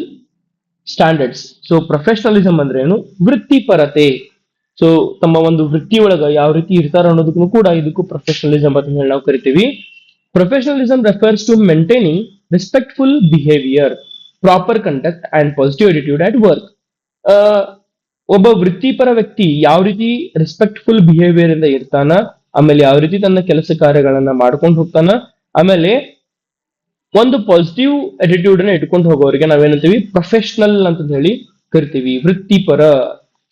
standards. So professionalism ಅಂದ್ರೆ ಏನು? ವೃತ್ತಿಪರತೆ. ಸೊ ತಮ್ಮ ಒಂದು ವೃತ್ತಿ ಒಳಗ ಯಾವ ರೀತಿ ಇರ್ತಾರ ಅನ್ನೋದಕ್ಕೂ ಕೂಡ ಇದಕ್ಕೂ ಪ್ರೊಫೆಷನಲಿಸಮ್ ಅಂತ ಹೇಳಿ ನಾವು ಕರಿತೀವಿ. Professionalism refers to maintaining respectful behaviour, proper conduct and positive attitude at work. ಒಬ್ಬ ವೃತ್ತಿಪರ ವ್ಯಕ್ತಿ ಯಾವ ರೀತಿ ರೆಸ್ಪೆಕ್ಟ್ಫುಲ್ ಬಿಹೇವಿಯರ್ ಇಂದ ಇರ್ತಾನ, ಆಮೇಲೆ ಯಾವ ರೀತಿ ತನ್ನ ಕೆಲಸ ಕಾರ್ಯಗಳನ್ನ ಮಾಡ್ಕೊಂಡು ಹೋಗ್ತಾನ, ಆಮೇಲೆ ಒಂದು ಪಾಸಿಟಿವ್ ಅಟಿಟ್ಯೂಡ್ ಅನ್ನ ಇಟ್ಕೊಂಡು ಹೋಗೋರಿಗೆ ನಾವೇನಂತೀವಿ ಪ್ರೊಫೆಷನಲ್ ಅಂತ ಹೇಳಿ ಕರಿತೀವಿ. ವೃತ್ತಿಪರ,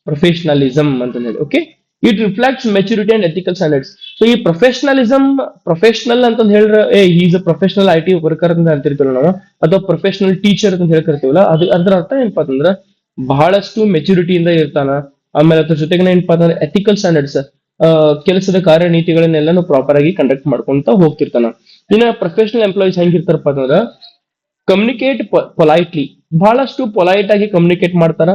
ಪ್ರೊಫೆಷನಲಿಸಮ್ ಅಂತ ಹೇಳಿ. Okay, it reflects maturity and ethical standards. So ಈ ಪ್ರೊಫೆಷನಲ್ ಅಂತ ಹೇಳಿದ್ರೆ is a professional IT worker ಅಂತ ಅಂತಿರ್ತೀವಲ್ಲ ನಾವು, ಅಥವಾ ಪ್ರೊಫೆಷನಲ್ ಟೀಚರ್ ಅಂತ ಹೇಳಿ ಕರಿತೀವಲ್ಲ, ಅದ್ರ ಅರ್ಥ ಏನಪ್ಪಾ ಅಂತಂದ್ರ ಬಹಳಷ್ಟು ಮೆಚುರಿಟಿಯಿಂದ ಇರ್ತಾನ. ಆಮೇಲೆ ಅದ್ರ ಜೊತೆಗೆ ಏನಪ್ಪಾ ಅಂತಂದ್ರೆ ಎಥಿಕಲ್ ಸ್ಟ್ಯಾಂಡರ್ಡ್ಸ್, ಕೆಲಸದ ಕಾರ್ಯನೀತಿಗಳನ್ನೆಲ್ಲಾನು ಪ್ರಾಪರ್ ಆಗಿ ಕಂಡಕ್ಟ್ ಮಾಡ್ಕೊಂತ ಹೋಗ್ತಿರ್ತಾನ. ಇನ್ನ ಪ್ರೊಫೆಷನಲ್ ಎಂಪ್ಲಾಯೀಸ್ ಹೆಂಗಿರ್ತಾರಪ್ಪ ಅಂತಂದ್ರ ಕಮ್ಯುನಿಕೇಟ್ ಪೊಲೈಟ್ಲಿ, ಬಹಳಷ್ಟು ಪೊಲೈಟ್ ಆಗಿ ಕಮ್ಯುನಿಕೇಟ್ ಮಾಡ್ತಾರ.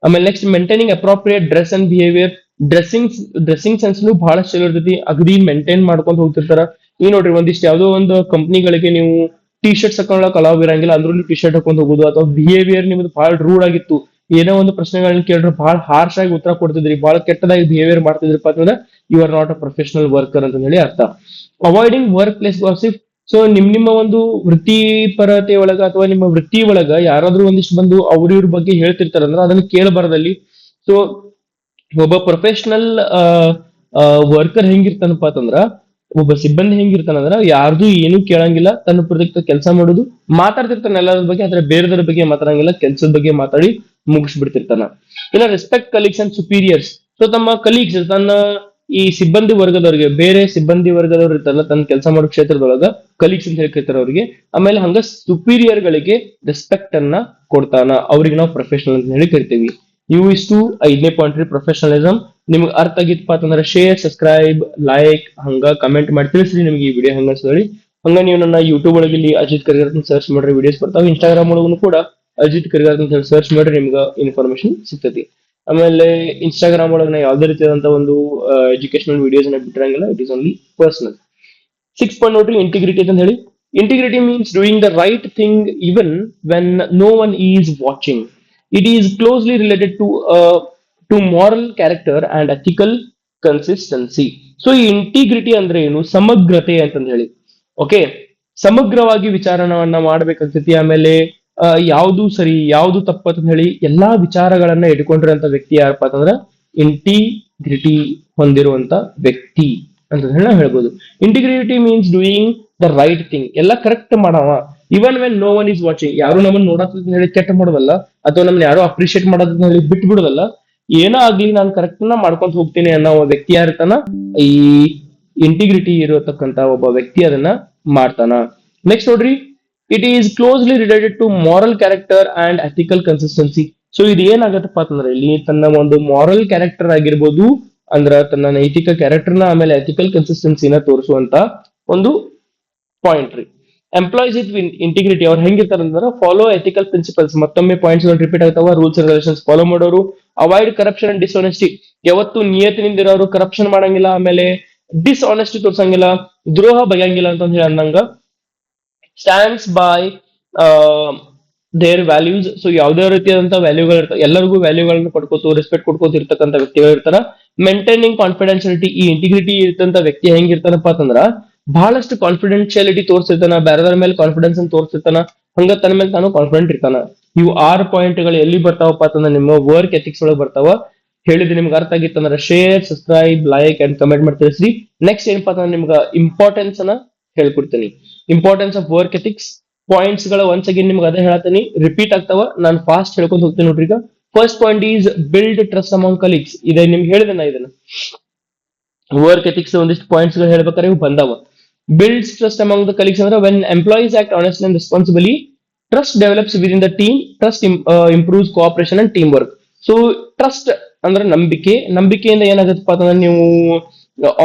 ಆಮೇಲೆ next maintaining appropriate dress and behaviour, dressing sense ಬಹಳಷ್ಟು ಚಲೋ ಇರ್ತೈತಿ, ಅಗದಿ ಮೇಂಟೈನ್ ಮಾಡ್ಕೊಂತ ಹೋಗ್ತಿರ್ತಾರ. ಈ ನೋಡ್ರಿ ಒಂದಿಷ್ಟು ಯಾವ್ದೋ ಒಂದು ಕಂಪ್ನಿಗಳಿಗೆ ನೀವು ಟಿ ಶರ್ಟ್ಸ್ ಹಾಕೊಳ್ಳಕ್ ಅಲಾವ್ ಇರಂಗಿಲ್ಲ, ಅಂದ್ರೂ ಟಿ ಶರ್ಟ್ ಹಾಕೊಂಡು ಹೋಗುದು, ಅಥವಾ ಬಿಹೇವಿಯರ್ ನಿಮ್ದು ಬಹಳ ರೂಡ್ ಆಗಿತ್ತು, ಏನೋ ಒಂದು ಪ್ರಶ್ನೆಗಳನ್ನ ಕೇಳಿದ್ರೆ ಬಹಳ ಹಾರ್ಶ್ ಆಗಿ ಉತ್ತರ ಕೊಡ್ತಿದ್ರಿ, ಬಹಳ ಕೆಟ್ಟದಾಗಿ ಬಿಹೇವಿಯರ್ ಮಾಡ್ತಿದ್ರಪ್ಪ ಅಂತಂದ್ರೆ you are not a professional worker ಅಂತ ಹೇಳಿ ಅರ್ಥ. Avoiding work place gossip. So ನಿಮ್ಮ ಒಂದು ವೃತ್ತಿಪರತೆ ಒಳಗ ಅಥವಾ ನಿಮ್ಮ ವೃತ್ತಿ ಒಳಗ ಯಾರಾದ್ರೂ ಒಂದಿಷ್ಟು ಬಂದು ಇವ್ರ ಬಗ್ಗೆ ಹೇಳ್ತಿರ್ತಾರ ಅಂದ್ರೆ ಅದನ್ನ ಕೇಳಬಾರದಲ್ಲಿ. ಸೊ ಒಬ್ಬ ಪ್ರೊಫೆಷನಲ್ ವರ್ಕರ್ ಹೆಂಗಿರ್ತಾನಪ್ಪ ಅಂತಂದ್ರ, ಒಬ್ಬ ಸಿಬ್ಬಂದಿ ಹೆಂಗಿರ್ತಾನಂದ್ರ ಯಾರ್ದು ಏನು ಕೇಳಂಗಿಲ್ಲ, ತನ್ನ ಪ್ರೊಜೆಕ್ಟ್ ಕೆಲಸ ಮಾಡೋದು, ಮಾತಾಡ್ತಿರ್ತಾನೆ ಎಲ್ಲರ ಬಗ್ಗೆ, ಆದ್ರೆ ಬೇರೆದರ ಬಗ್ಗೆ ಮಾತಾಡಂಗಿಲ್ಲ, ಕೆಲಸದ ಬಗ್ಗೆ ಮಾತಾಡಿ ಮುಗಿಸ್ಬಿಡ್ತಿರ್ತಾನ. ಇನ್ನ respect colleagues and superiors. So ತಮ್ಮ ಕಲೀಗ್ಸ್, ತನ್ನ ಈ ಸಿಬ್ಬಂದಿ ವರ್ಗದವ್ರಿಗೆ, ಬೇರೆ ಸಿಬ್ಬಂದಿ ವರ್ಗದವ್ರು ಇರ್ತಾರಲ್ಲ ತನ್ನ ಕೆಲಸ ಮಾಡೋ ಕ್ಷೇತ್ರದೊಳಗ ಕಲೀಗ್ಸ್ ಅಂತ ಹೇಳ್ತಿರ್ತಾರ ಅವ್ರಿಗೆ. ಆಮೇಲೆ ಹಂಗ ಸುಪೀರಿಯರ್ ಗಳಿಗೆ ರೆಸ್ಪೆಕ್ಟ್ ಅನ್ನ ಕೊಡ್ತಾನ, ಅವ್ರಿಗೆ ನಾವು ಪ್ರೊಫೆಷನಲ್ ಅಂತ ಹೇಳಿ ಕರಿತೀವಿ. ಇವು ಇಷ್ಟು 5ನೇ ಪಾಯಿಂಟ್ ರೀ ಪ್ರೊಫೆಷನಲಿಸಮ್. ನಿಮ್ಗೆ ಅರ್ಥ ಆಗಿತ್ತಪ್ಪ ಅಂತಂದ್ರೆ ಶೇರ್, ಸಬ್ಸ್ಕ್ರೈಬ್, ಲೈಕ್ ಹಂಗ ಕಮೆಂಟ್ ಮಾಡಿ ತಿಳಿಸ್ರಿ ನಿಮ್ಗೆ ಈ ವಿಡಿಯೋ ಹೆಂಗ ಅನ್ಸಲಿ. ಹಂಗ ನೀವು ನನ್ನ ಯೂಟ್ಯೂಬ್ ಒಳಗೆ ಇಲ್ಲಿ ಅಜಿತ್ ಕರಿಗಾರ್ ಅಂತ ಸರ್ಚ್ ಮಾಡ್ರಿ, ವಿಡಿಯೋಸ್ ಬರ್ತಾವ. ಇನ್ಸ್ಟಾಗ್ರಾಮ್ ಒಳಗೂ ಕೂಡ ಅಜಿತ್ ಕರಿಗಾರ್ ಅಂತ ಹೇಳಿ ಸರ್ಚ್ ಮಾಡ್ರಿ, ನಿಮ್ಗೆ ಇನ್ಫಾರ್ಮೇಶನ್ ಸಿಗ್ತೈತಿ. ಆಮೇಲೆ ಇನ್ಸ್ಟಾಗ್ರಾಮ್ ಒಳಗೆ ನಾ ಯಾವ್ದೇ ರೀತಿಯಾದಂತ ಒಂದು ಎಜುಕೇಶನಲ್ ವಿಡಿಯೋಸ್ ಅನ್ನ ಬಿಟ್ಟಿರಂಗಿಲ್ಲ, it is only personal. 6 point ನೋಡ್ರಿ ಇಂಟಿಗ್ರಿಟಿ ಅಂತ ಹೇಳಿ. Integrity means doing the right thing even when no one is watching. It is closely related to moral character and ethical consistency. So ಈ integrity ಅಂದ್ರೆ ಏನು? ಸಮಗ್ರತೆ ಅಂತಂದ ಹೇಳಿ. ಓಕೆ, ಸಮಗ್ರವಾಗಿ ವಿಚಾರಣವನ್ನ ಮಾಡ್ಬೇಕಂತೈತಿ. ಆಮೇಲೆ ಯಾವ್ದು ಸರಿ ಯಾವ್ದು ತಪ್ಪು ಅಂತ ಹೇಳಿ ಎಲ್ಲಾ ವಿಚಾರಗಳನ್ನ ಇಟ್ಕೊಂಡಿರುವಂತ ವ್ಯಕ್ತಿ ಯಾರಪ್ಪ ಅಂತಂದ್ರ ಇಂಟಿಗ್ರಿಟಿ ಹೊಂದಿರುವಂತ ವ್ಯಕ್ತಿ ಅಂತ ಹೇಳಿ ನಾವು ಹೇಳ್ಬೋದು. Integrity means doing the right thing, ಎಲ್ಲ ಕರೆಕ್ಟ್ ಮಾಡವ, even when no one is watching. ಯಾರು ನಮ್ಮನ್ನ ನೋಡತ್ತ ಹೇಳಿ ಕೆಟ್ಟ ಮಾಡೋದಲ್ಲ, ಅಥವಾ ನಮ್ಮನ್ನ ಯಾರು ಅಪ್ರಿಶಿಯೇಟ್ ಮಾಡೋದ್ ಹೇಳಿ ಬಿಟ್ಟು ಬಿಡೋದಲ್ಲ. ಏನೋ ಆಗ್ಲಿ ನಾನು ಕರೆಕ್ಟ್ ಮಾಡ್ಕೊಂತ ಹೋಗ್ತೀನಿ ಅನ್ನೋ ವ್ಯಕ್ತಿ ಯಾರಿರ್ತಾನ, ಈ ಇಂಟಿಗ್ರಿಟಿ ಇರತಕ್ಕಂತ ಒಬ್ಬ ವ್ಯಕ್ತಿ ಅದನ್ನ ಮಾಡ್ತಾನ. ನೆಕ್ಸ್ಟ್ ನೋಡ್ರಿ, it is closely related to moral character and ethical consistency. So ಇದು ಏನಾಗತ್ತಪ್ಪ ಅಂತಂದ್ರೆ ಇಲ್ಲಿ ತನ್ನ ಒಂದು ಮಾರಲ್ ಕ್ಯಾರೆಕ್ಟರ್ ಆಗಿರ್ಬೋದು, ಅಂದ್ರ ತನ್ನ ನೈತಿಕ ಕ್ಯಾರೆಕ್ಟರ್ನ, ಆಮೇಲೆ ಎಥಿಕಲ್ ಕನ್ಸಿಸ್ಟೆನ್ಸಿನ ತೋರಿಸುವಂತ ಒಂದು ಪಾಯಿಂಟ್ ರೀ. ಎಂಪ್ಲಾಯೀಸ್ ವಿತ್ ಇಂಟಿಗ್ರಿಟಿ ಅವ್ರು ಹೆಂಗಿರ್ತಾರೆ ಅಂದ್ರೆ ಫಾಲೋ ಎಥಿಕಲ್ ಪ್ರಿನ್ಸಿಪಲ್ಸ್. ಮತ್ತೊಮ್ಮೆ ಪಾಯಿಂಟ್ಸ್ ರಿಪೀಟ್ ಆಗ್ತಾವ. ರೂಲ್ಸ್ ಅಂಡ್ ರೆಗ್ಯುಲೇಷನ್ಸ್ ಫಾಲೋ ಮಾಡೋರು, ಅವಾಯ್ಡ್ ಕರಪ್ಷನ್ ಅಂಡ್ ಡಿಸ್ಆನೆಸ್ಟಿ. ಯಾವತ್ತು ನಿಯತ್ತಿನಿಂದ ಇರೋರು, ಕರಪ್ಷನ್ ಮಾಡಂಗಿಲ್ಲ, ಆಮೇಲೆ ಡಿಸ್ಆನೆಸ್ಟಿ ತೋರ್ಸಂಗಿಲ್ಲ, ದ್ರೋಹ ಬಗೆಯಂಗಿಲ್ಲ ಅಂತ ಹೇಳಿ ಅನ್ನಂಗ. Stands by their values. So ಯಾವ್ದೇ ರೀತಿಯಾದಂತಹ ವ್ಯಾಲ್ಯೂಗಳು ಇರ್ತಾವೆ, ಎಲ್ಲರಿಗೂ ವ್ಯಾಲ್ಯೂಗಳನ್ನ ಕೊಡ್ಕೋತು, ರೆಸ್ಪೆಕ್ಟ್ ಕೊಡ್ಕೋತ ಇರ್ತಕ್ಕಂಥ ವ್ಯಕ್ತಿಗಳು ಇರ್ತಾರ. Maintaining confidentiality. ಈ ಇಂಟಿಗ್ರಿಟಿ ಇರ್ತಂತ ವ್ಯಕ್ತಿ ಹೆಂಗಿರ್ತಾನಪ್ಪ ಅಂತಂದ್ರ ಬಹಳಷ್ಟು ಕಾನ್ಫಿಡೆನ್ಶಿಯಾಲಿಟಿ ತೋರಿಸಿರ್ತಾನ, ಬೇರೆದವ್ರ ಮೇಲೆ ಕಾನ್ಫಿಡೆನ್ಸ್ ಅನ್ನು ತೋರಿಸಿರ್ತಾನ, ಹಂಗ ತನ್ನ ಮೇಲೆ ತಾನು ಕಾನ್ಫಿಡೆಂಟ್ ಇರ್ತಾನ. ಇವು 6 ಪಾಯಿಂಟ್ಗಳು ಎಲ್ಲಿ ಬರ್ತಾವಪ್ಪ ಅಂತಂದ್ರೆ ನಿಮ್ಮ ವರ್ಕ್ ಎಥಿಕ್ಸ್ ಒಳಗೆ ಬರ್ತಾವ. ಹೇಳಿದ್ರೆ ನಿಮ್ಗೆ ಅರ್ಥ ಆಗಿತ್ತು ಅಂದ್ರೆ share, subscribe, like and comment ಮಾಡಿ ತಿಳಿಸ್ರಿ. ನೆಕ್ಸ್ಟ್ ಏನಪ್ಪಾ ಅಂತಂದ್ರೆ ನಿಮ್ಗೆ ಇಂಪಾರ್ಟೆನ್ಸ್ ಅನ್ನ ಹೇಳ್ಕೊಡ್ತೀನಿ. Importance of work ethics points ಗಳ ಒನ್ಸ್ ಅಗೇನ್ ನಿಮ್ಗೆ ಅದೇ ಹೇಳತ್ತೀನಿ, ರಿಪೀಟ್ ಆಗ್ತಾವ, ನಾನು ಫಾಸ್ಟ್ ಹೇಳ್ಕೊಂಡು ಹೋಗ್ತೀನಿ ನೋಡ್ರಿ. ಈಗ first point is build trust among colleagues. ಇದೆ ನಿಮ್ಗೆ ಹೇಳಿದೆ ನಾ ಇದನ್ನ ವರ್ಕ್ ಎಥಿಕ್ಸ್ ಒಂದಿಷ್ಟು ಪಾಯಿಂಟ್ಸ್ ಗಳು ಹೇಳ್ಬೇಕಾದ್ರೆ ಇವು ಬಂದಾವ. Builds trust among the colleagues ಅಂದ್ರೆ when employees act honest and responsibly, trust develops within the team, trust improves cooperation and team work. So trust ಅಂದ್ರೆ ನಂಬಿಕೆ, ನಂಬಿಕೆಯಿಂದ ಏನಾಗುತ್ತಪ್ಪ ಅಂತಂದ್ರೆ ನೀವು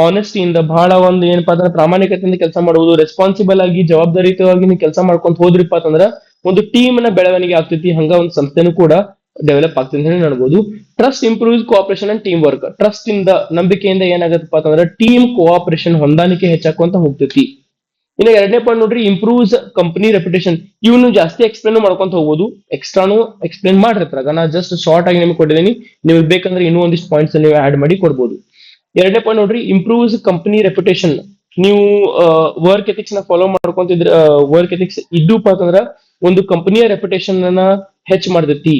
ಆನೆಸ್ಟಿಯಿಂದ ಬಹಳ ಒಂದು ಏನಪ್ಪಾ ಅಂದ್ರೆ ಪ್ರಾಮಾಣಿಕತೆಯಿಂದ ಕೆಲಸ ಮಾಡುವುದು, ರೆಸ್ಪಾನ್ಸಿಬಲ್ ಆಗಿ ಜವಾಬ್ದಾರಿಯುತವಾಗಿ ನೀವು ಕೆಲಸ ಮಾಡ್ಕೊಂತ ಹೋದ್ರಿಪ್ಪ ಅಂತಂದ್ರ ಒಂದು ಟೀಮ್ ನ ಬೆಳವಣಿಗೆ ಆಗ್ತೈತಿ, ಹಂಗ ಒಂದು ಸಂಸ್ಥೆನೂ ಕೂಡ ಡೆವಲಪ್ ಆಗ್ತದೆ ಅಂತ ಹೇಳಿ ನೋಡಬಹುದು. Trust improves cooperation and team work. Trust ಇಂದ ನಂಬಿಕೆಯಿಂದ ಏನಾಗತ್ತಪ್ಪ ಅಂತಂದ್ರೆ ಟೀಮ್ ಕೋಆಪರೇಷನ್ ಹೊಂದಾಣಿಕೆ ಹೆಚ್ಚಾಕೊಂತ ಹೋಗ್ತೈತಿ. ಇನ್ನು ಎರಡನೇ ಪಾಯಿಂಟ್ ನೋಡ್ರಿ, ಇಂಪ್ರೂವ್ಸ್ ಕಂಪನಿ ರೆಪ್ಯುಟೇಷನ್. ಇವನು ಜಾಸ್ತಿ ಎಕ್ಸ್ಪ್ಲೇನ್ ಮಾಡ್ಕೊಂತ ಹೋಗ್ಬೋದು, ಎಕ್ಸ್ಟ್ರಾನು ಎಕ್ಸ್ಪ್ಲೇನ್ ಮಾಡಿರ್ತಾರ, ನಾ ಜಸ್ಟ್ ಶಾರ್ಟ್ ಆಗಿ ನಿಮ್ಗೆ ಕೊಟ್ಟಿದ್ದೀನಿ, ನಿಮ್ಗೆ ಬೇಕಂದ್ರೆ ಇನ್ನೂ ಒಂದಿಷ್ಟು ಪಾಯಿಂಟ್ಸ್ ನೀವು ಆಡ್ ಮಾಡಿ ಕೊಡ್ಬೋದು. ಎರಡನೇ ಪಾಯಿಂಟ್ ನೋಡ್ರಿ, ಇಂಪ್ರೂವ್ಸ್ ಕಂಪನಿ ರೆಪ್ಯುಟೇಷನ್. ನೀವು ವರ್ಕ್ ಎಥಿಕ್ಸ್ ನ ಫಾಲೋ ಮಾಡ್ಕೊಂತಿದ್ರ, ವರ್ಕ್ ಎಥಿಕ್ಸ್ ಇದ್ದೂಪ ಅಂತಂದ್ರ ಒಂದು ಕಂಪನಿಯ ರೆಪ್ಯುಟೇಷನ್ ಅನ್ನ ಹೆಚ್ಚು ಮಾಡ್ತೈತಿ.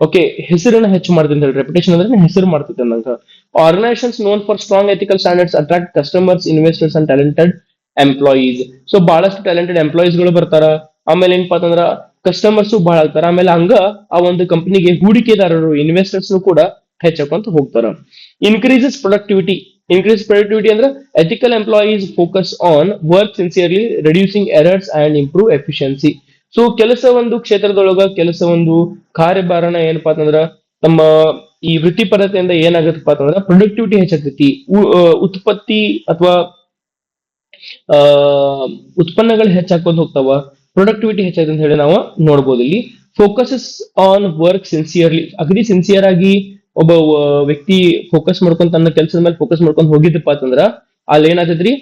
ಓಕೆ, ಹೆಸರನ್ನ ಹೆಚ್ಚು ಮಾಡ್ತೈತಿ ಅಂತ ಹೇಳಿ, ರೆಪ್ಯುಟೇಷನ್ ಅಂದ್ರೆ ಹೆಸರು ಮಾಡ್ತೈತಿ ಅನ್ನಂಗ. Organisations known for strong ethical standards attract customers, investors and talented employees. So ಬಹಳಷ್ಟು ಟ್ಯಾಲೆಂಟೆಡ್ ಎಂಪ್ಲಾಯೀಸ್ ಗಳು ಬರ್ತಾರ, ಆಮೇಲೆ ಏನಪ್ಪಾ ಅಂತಂದ್ರ ಕಸ್ಟಮರ್ಸ್ ಬಹಳ ಆಗ್ತಾರ, ಆಮೇಲೆ ಹಂಗ ಆ ಒಂದು ಕಂಪನಿಗೆ ಹೂಡಿಕೆದಾರರು ಇನ್ವೆಸ್ಟರ್ಸ್ ಕೂಡ ಹೆಚ್ಚಾಕೊಂತ ಹೋಗ್ತಾರ. Increases productivity. ಇನ್ಕ್ರೀಸ್ ಪ್ರೊಡಕ್ಟಿವಿಟಿ ಅಂದ್ರೆ ethical employees focus on work sincerely, reducing errors and improve efficiency. So ಕೆಲಸ ಒಂದು ಕ್ಷೇತ್ರದೊಳಗ ಕೆಲಸ ಒಂದು ಕಾರ್ಯಭಾರನ ಏನಪ್ಪಾ ಅಂತಂದ್ರ ತಮ್ಮ ಈ ವೃತ್ತಿಪರತೆಯಿಂದ ಏನಾಗತ್ತಪ್ಪ ಅಂತಂದ್ರ ಪ್ರೊಡಕ್ಟಿವಿಟಿ ಹೆಚ್ಚಾಗ್ತೈತಿ, ಉತ್ಪತ್ತಿ ಅಥವಾ ಆ ಉತ್ಪನ್ನಗಳು ಹೆಚ್ಚಾಕೊಂಡ್ ಹೋಗ್ತಾವ, ಪ್ರೊಡಕ್ಟಿವಿಟಿ ಹೆಚ್ಚಾಗಿದೆ ಅಂತ ಹೇಳಿ ನಾವು ನೋಡ್ಬೋದು. ಇಲ್ಲಿ ಫೋಕಸಸ್ ಆನ್ ವರ್ಕ್ ಸಿನ್ಸಿಯರ್ಲಿ, ಅಗದಿ ಸಿನ್ಸಿಯರ್ ಆಗಿ ಒಬ್ಬ ವ್ಯಕ್ತಿ ಫೋಕಸ್ ಮಾಡ್ಕೊಂಡ್ ತನ್ನ ಕೆಲಸದ ಮೇಲೆ ಫೋಕಸ್ ಮಾಡ್ಕೊಂಡ್ ಹೋಗಿದ್ದಪ್ಪ ಅಂತಂದ್ರ ಅಲ್ಲಿ ಏನಾಗ್ತದ್ರಿ,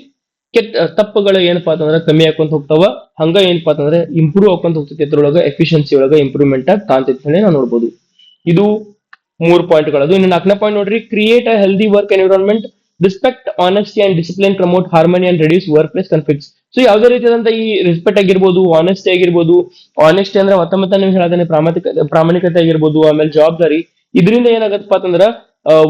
ಕೆಟ್ಟ ತಪ್ಪುಗಳು ಏನಪ್ಪಾ ಅಂತಂದ್ರ ಕಮ್ಮಿ ಹಾಕೊಂತ ಹೋಗ್ತಾವ, ಹಂಗ ಏನಪ್ಪಾ ಅಂತಂದ್ರೆ ಇಂಪ್ರೂವ್ ಹಾಕೊಂತ ಹೋಗ್ತೈತಿ, ಅದ್ರೊಳಗ ಎಫಿಷಿಯನ್ಸಿ ಒಳಗ ಇಂಪ್ರೂವ್ಮೆಂಟ್ ಕಾಣ್ತೈತಿ ಹೇಳಿ ನಾವು ನೋಡ್ಬೋದು. ಇದು 3 ಪಾಯಿಂಟ್ಗಳದು. ಇನ್ನು 4ನೇ ಪಾಯಿಂಟ್ ನೋಡ್ರಿ, create a healthy work environment, respect honesty and discipline, promote harmony and reduce work place conflicts. So ಯಾವುದೇ ರೀತಿಯಾದಂತ ಈ ರೆಸ್ಪೆಕ್ಟ್ ಆಗಿರ್ಬೋದು, ಆನೆಸ್ಟಿ ಆಗಿರ್ಬೋದು, ಆನೆಸ್ಟಿ ಅಂದ್ರೆ ಮತ್ತೆ ನೀವು ಹೇಳೋದನ್ನೇ ಪ್ರಾಮಾಣಿಕತೆ ಆಗಿರ್ಬೋದು, ಆಮೇಲೆ ಜವಾಬ್ದಾರಿ, ಇದರಿಂದ ಏನಾಗತ್ತಪ್ಪ ಅಂತಂದ್ರ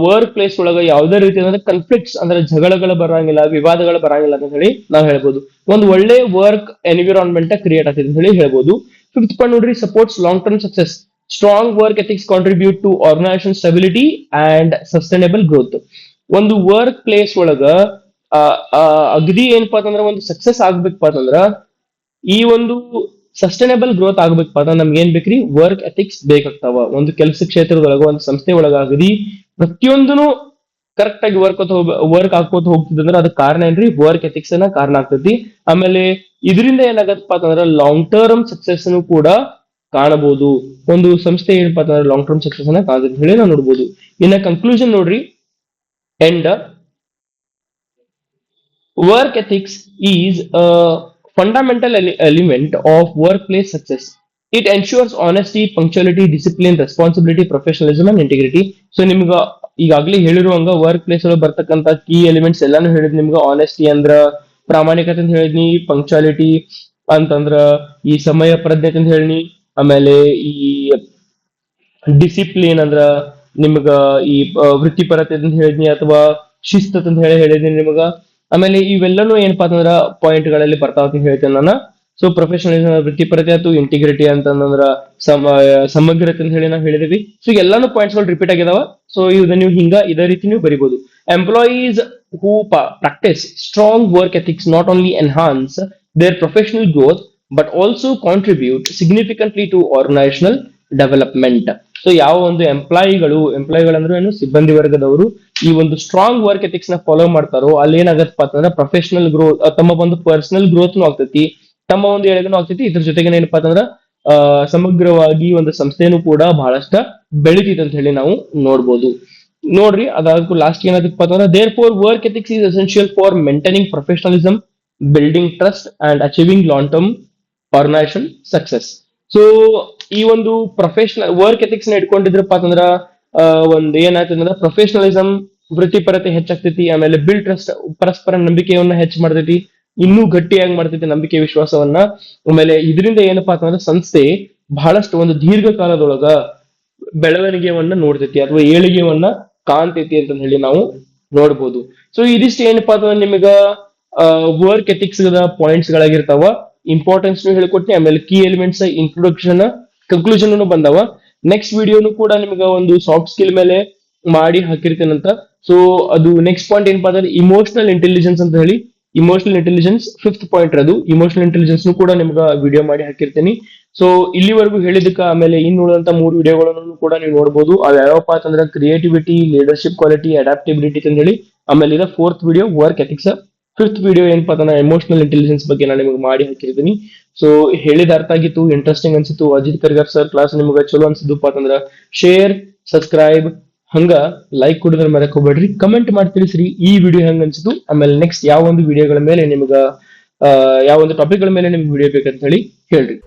ವರ್ಕ್ ಪ್ಲೇಸ್ ಒಳಗ ಯಾವುದೇ ರೀತಿಯಾದಂತ ಕನ್ಫ್ಲಿಕ್ಟ್ಸ್ ಅಂದ್ರೆ ಜಗಳಗಳು ಬರಂಗಿಲ್ಲ, ವಿವಾದಗಳು ಬರಂಗಿಲ್ಲ ಅಂತ ಹೇಳಿ ನಾವು ಹೇಳ್ಬೋದು. ಒಂದು ಒಳ್ಳೆ ವರ್ಕ್ ಎನ್ವಿರಾನ್ಮೆಂಟ್ ಕ್ರಿಯೇಟ್ ಆಗ್ತದೆ ಅಂತ ಹೇಳಿ ಹೇಳ್ಬೋದು. 5th ಪಾಯಿಂಟ್ ನೋಡ್ರಿ, supports long term success. Strong work ethics contribute to organisation stability and sustainable growth. ಒಂದು ವರ್ಕ್ ಪ್ಲೇಸ್ ಒಳಗ ಅಗದಿ ಏನಪ್ಪಾ ಅಂತಂದ್ರ ಒಂದು ಸಕ್ಸಸ್ ಆಗ್ಬೇಕಪ್ಪ ಅಂತಂದ್ರ ಈ ಒಂದು ಸಸ್ಟೈನಬಲ್ ಗ್ರೋತ್ ಆಗ್ಬೇಕಪ್ಪ ಅಂತಂದ್ರ ನಮ್ಗೆ ಏನ್ ಬೇಕ್ರಿ, ವರ್ಕ್ ಎಥಿಕ್ಸ್ ಬೇಕಾಗ್ತಾವ. ಒಂದು ಕೆಲಸ ಕ್ಷೇತ್ರದೊಳಗ ಒಂದು ಸಂಸ್ಥೆ ಒಳಗ ಅಗದಿ ಪ್ರತಿಯೊಂದನು ಕರೆಕ್ಟ್ ಆಗಿ ವರ್ಕ್ ಹಾಕೋತ ಹೋಗ್ತಿದ್ರೆ ಅದಕ್ಕೆ ಕಾರಣ ಏನ್ರಿ, ವರ್ಕ್ ಎಥಿಕ್ಸ್ ಅನ್ನ ಕಾರಣ ಆಗ್ತೈತಿ. ಆಮೇಲೆ ಇದರಿಂದ ಏನಾಗತ್ತಪ್ಪ ಅಂತಂದ್ರ ಲಾಂಗ್ ಟರ್ಮ್ ಸಕ್ಸಸ್ ಕೂಡ ಕಾಣಬಹುದು. ಒಂದು ಸಂಸ್ಥೆ ಏನಪ್ಪಾ ಅಂತಂದ್ರೆ ಲಾಂಗ್ ಟರ್ಮ್ ಸಕ್ಸಸ್ ಅನ್ನ ಕಾಣುತ್ತೆ ಹೇಳಿ ನಾವು ನೋಡ್ಬೋದು. ಇನ್ನ ಕನ್ಕ್ಲೂಷನ್ ನೋಡ್ರಿ, end work ethics is a fundamental element of workplace success. It ensures honesty, punctuality, discipline, responsibility, professionalism and integrity. So ನಿಮ್ಗ ಈಗಾಗಲೇ ಹೇಳಿರುವಂಗ ವರ್ಕ್ ಪ್ಲೇಸ್ ಒಳಗೆ ಬರ್ತಕ್ಕಂತ ಕೀ ಎಲಿಮೆಂಟ್ಸ್ ಎಲ್ಲಾನು ಹೇಳಿದ್ ನಿಮ್ಗ. ಆನೆಸ್ಟಿ ಅಂದ್ರ ಪ್ರಾಮಾಣಿಕತೆ ಅಂತ ಹೇಳಿದ್ನಿ, ಪಂಕ್ಚುಯಾಲಿಟಿ ಅಂತಂದ್ರ ಈ ಸಮಯ ಪ್ರಜ್ಞತೆ ಅಂತ ಹೇಳಿನಿ, ಆಮೇಲೆ ಈ ಡಿಸಿಪ್ಲಿನ್ ಅಂದ್ರ ನಿಮ್ಗ ಈ ವೃತ್ತಿಪರತೆ ಅಂತ ಹೇಳಿದ್ನಿ, ಅಥವಾ ಶಿಸ್ತ ಅಂತ ಹೇಳಿದೀನಿ ನಿಮಗ. ಆಮೇಲೆ ಇವೆಲ್ಲನೂ ಏನಪ್ಪಾ ಅಂತಂದ್ರ ಪಾಯಿಂಟ್ ಗಳಲ್ಲಿ ಬರ್ತಾವ ಅಂತ ಹೇಳ್ತೇನೆ ನಾನು. ಸೊ ಪ್ರೊಫೆಷನಲಿಸಮ್ ವೃತ್ತಿಪರತೆ ಆಯ್ತು, ಇಂಟಿಗ್ರಿಟಿ ಅಂತಂದ್ರ ಸಮಗ್ರತೆ ಅಂತ ಹೇಳಿ ನಾವು ಹೇಳಿದೀವಿ. ಸೊ ಎಲ್ಲಾನು ಪಾಯಿಂಟ್ಸ್ ಗಳು ರಿಪೀಟ್ ಆಗಿದಾವ. ಸೊ ಇದನ್ನ ನೀವು ಇದೇ ರೀತಿ ನೀವು ಬರಿಬಹುದು. Employees who practise strong work ethics not only enhance their professional growth but also contribute significantly to organisational development. So ಯಾವ ಒಂದು ಎಂಪ್ಲಾಯಿಗಳು ಅಂದ್ರೆ ಏನು, ಸಿಬ್ಬಂದಿ ವರ್ಗದವರು ಈ ಒಂದು ಸ್ಟ್ರಾಂಗ್ ವರ್ಕ್ ಎಥಿಕ್ಸ್ ನ ಫಾಲೋ ಮಾಡ್ತಾರೋ ಅಲ್ಲಿ ಏನಾಗತ್ತಪ್ಪ ಅಂತಂದ್ರೆ ಪ್ರೊಫೆಷನಲ್ ಗ್ರೋತ್, ತಮ್ಮ ಒಂದು ಪರ್ಸನಲ್ ಗ್ರೋತ್ ಆಗ್ತೈತಿ, ತಮ್ಮ ಒಂದು ಏಳಿಗೆನೂ ಆಗ್ತೈತಿ. ಇದ್ರ ಜೊತೆಗೆ ಏನಪ್ಪಾ ಅಂತಂದ್ರ ಸಮಗ್ರವಾಗಿ ಒಂದು ಸಂಸ್ಥೆನೂ ಕೂಡ ಬಹಳಷ್ಟ ಬೆಳಿತೈತಿ ಅಂತ ಹೇಳಿ ನಾವು ನೋಡ್ಬೋದು. ನೋಡ್ರಿ, ಅದಾದ್ರೂ ಲಾಸ್ಟ್ ಏನಾದಪ್ಪ ಅಂತಂದ್ರೆ therefore work ethics is essential for maintaining professionalism, building trust and achieving long term organisation success. So ಈ ಒಂದು ಪ್ರೊಫೆಷನಲ್ ವರ್ಕ್ ಎಥಿಕ್ಸ್ ನ ಇಟ್ಕೊಂಡಿದ್ರಪ್ಪ ಅಂತಂದ್ರ ಒಂದ್ ಏನಾಯ್ತಂದ್ರ ಪ್ರೊಫೆಷನಲಿಸಮ್ ವೃತ್ತಿಪರತೆ ಹೆಚ್ಚಾಗ್ತೈತಿ. ಆಮೇಲೆ ಬಿಲ್ಡ್ ಟ್ರಸ್ಟ್ ಪರಸ್ಪರ ನಂಬಿಕೆಯನ್ನ ಹೆಚ್ಚು ಮಾಡ್ತೈತಿ, ಇನ್ನೂ ಗಟ್ಟಿಯಾಗಿ ಮಾಡ್ತೈತಿ ನಂಬಿಕೆ ವಿಶ್ವಾಸವನ್ನ. ಆಮೇಲೆ ಇದರಿಂದ ಏನಪ್ಪಾ ಅಂತಂದ್ರೆ ಸಂಸ್ಥೆ ಬಹಳಷ್ಟು ಒಂದು ದೀರ್ಘಕಾಲದೊಳಗ ಬೆಳವಣಿಗೆಯನ್ನ ನೋಡ್ತೈತಿ ಅಥವಾ ಏಳಿಗೆಯನ್ನ ಕಾಣ್ತೈತಿ ಅಂತ ಹೇಳಿ ನಾವು ನೋಡ್ಬೋದು. ಸೊ ಇದಿಷ್ಟು ಏನಪ್ಪಾ ಅಂತಂದ್ರೆ ನಿಮಗ ವರ್ಕ್ ಎಥಿಕ್ಸ್ ಪಾಯಿಂಟ್ಸ್ ಗಳಾಗಿರ್ತಾವ. ಇಂಪಾರ್ಟೆನ್ಸ್ ಹೇಳ್ಕೊಟ್ಟಿ, ಆಮೇಲೆ ಕೀ ಎಲಿಮೆಂಟ್ಸ್, ಇಂಟ್ರೊಡಕ್ಷನ್, ಕನ್ಕ್ಲೂಷನ್ ಬಂದವ. ನೆಕ್ಸ್ಟ್ ವಿಡಿಯೋನು ಕೂಡ ನಿಮ್ಗೆ ಒಂದು ಸಾಫ್ಟ್ ಸ್ಕಿಲ್ ಮೇಲೆ ಮಾಡಿ ಹಾಕಿರ್ತೇನಂತ. ಸೊ ಅದು ನೆಕ್ಸ್ಟ್ ಪಾಯಿಂಟ್ ಏನಪ್ಪಾ ಅಂದ್ರೆ ಇಮೋಷನಲ್ ಇಂಟೆಲಿಜೆನ್ಸ್ ಅಂತ ಹೇಳಿ. ಇಮೋಷನಲ್ ಇಂಟೆಲಿಜೆನ್ಸ್ ಫಿಫ್ತ್ ಪಾಯಿಂಟ್ ಅದು. ಇಮೋಷನಲ್ ಇಂಟೆಲಿಜೆನ್ಸ್ ಕೂಡ ನಿಮ್ಗೆ ವಿಡಿಯೋ ಮಾಡಿ ಹಾಕಿರ್ತೀನಿ. ಸೊ ಇಲ್ಲಿವರೆಗೂ ಹೇಳಿದಕ್ಕ ಆಮೇಲೆ ಇನ್ನು ಉಳಿದಂತ 3 ವಿಡಿಯೋಗಳನ್ನು ಕೂಡ ನೀವು ನೋಡಬಹುದು. ಅವು ಯಾವಪ್ಪ ಅಂತಂದ್ರೆ ಕ್ರಿಯೇಟಿವಿಟಿ, ಲೀಡರ್ಶಿಪ್ ಕ್ವಾಲಿಟಿ, ಅಡಾಪ್ಟಿಬಿಲಿಟಿ ಅಂತ ಹೇಳಿ. ಆಮೇಲೆ ಇದು 4th video work ethics. 5th video ಏನಪ್ಪಾ ಅಂತಂದ್ರೆ ಎಮೋಷನಲ್ ಇಂಟೆಲಿಜೆನ್ಸ್ ಬಗ್ಗೆ ನಾನು ನಿಮಗೆ ಮಾಡಿ ಹಾಕಿರ್ತೀನಿ. ಸೊ ಹೇಳಿದ ಅರ್ಥ ಆಗಿತ್ತು, ಇಂಟ್ರೆಸ್ಟಿಂಗ್ ಅನ್ಸಿತ್ತು, ಅಜಿತ್ ಕರ್ಗಾರ್ ಸರ್ ಕ್ಲಾಸ್ ನಿಮ್ಗೆ ಚಲೋ ಅನ್ಸಿದ್ದಪ್ಪ ಅಂತಂದ್ರ ಶೇರ್, ಸಬ್ಸ್ಕ್ರೈಬ್, ಹಂಗ ಲೈಕ್ ಕೊಡೋದ್ರ ಮರಕ್ ಹೋಗ್ಬೇಡ್ರಿ. ಕಮೆಂಟ್ ಮಾಡಿ ತಿಳಿಸ್ರಿ ಈ ವಿಡಿಯೋ ಹೆಂಗ್ ಅನ್ಸಿತು, ಆಮೇಲೆ ನೆಕ್ಸ್ಟ್ ಯಾವ ಒಂದು ವಿಡಿಯೋಗಳ ಮೇಲೆ ನಿಮ್ಗ ಯಾವ ಒಂದು ಟಾಪಿಕ್ ಗಳ ಮೇಲೆ ನಿಮ್ಗೆ ವಿಡಿಯೋ ಬೇಕಂತ ಹೇಳಿ ಹೇಳ್ರಿ.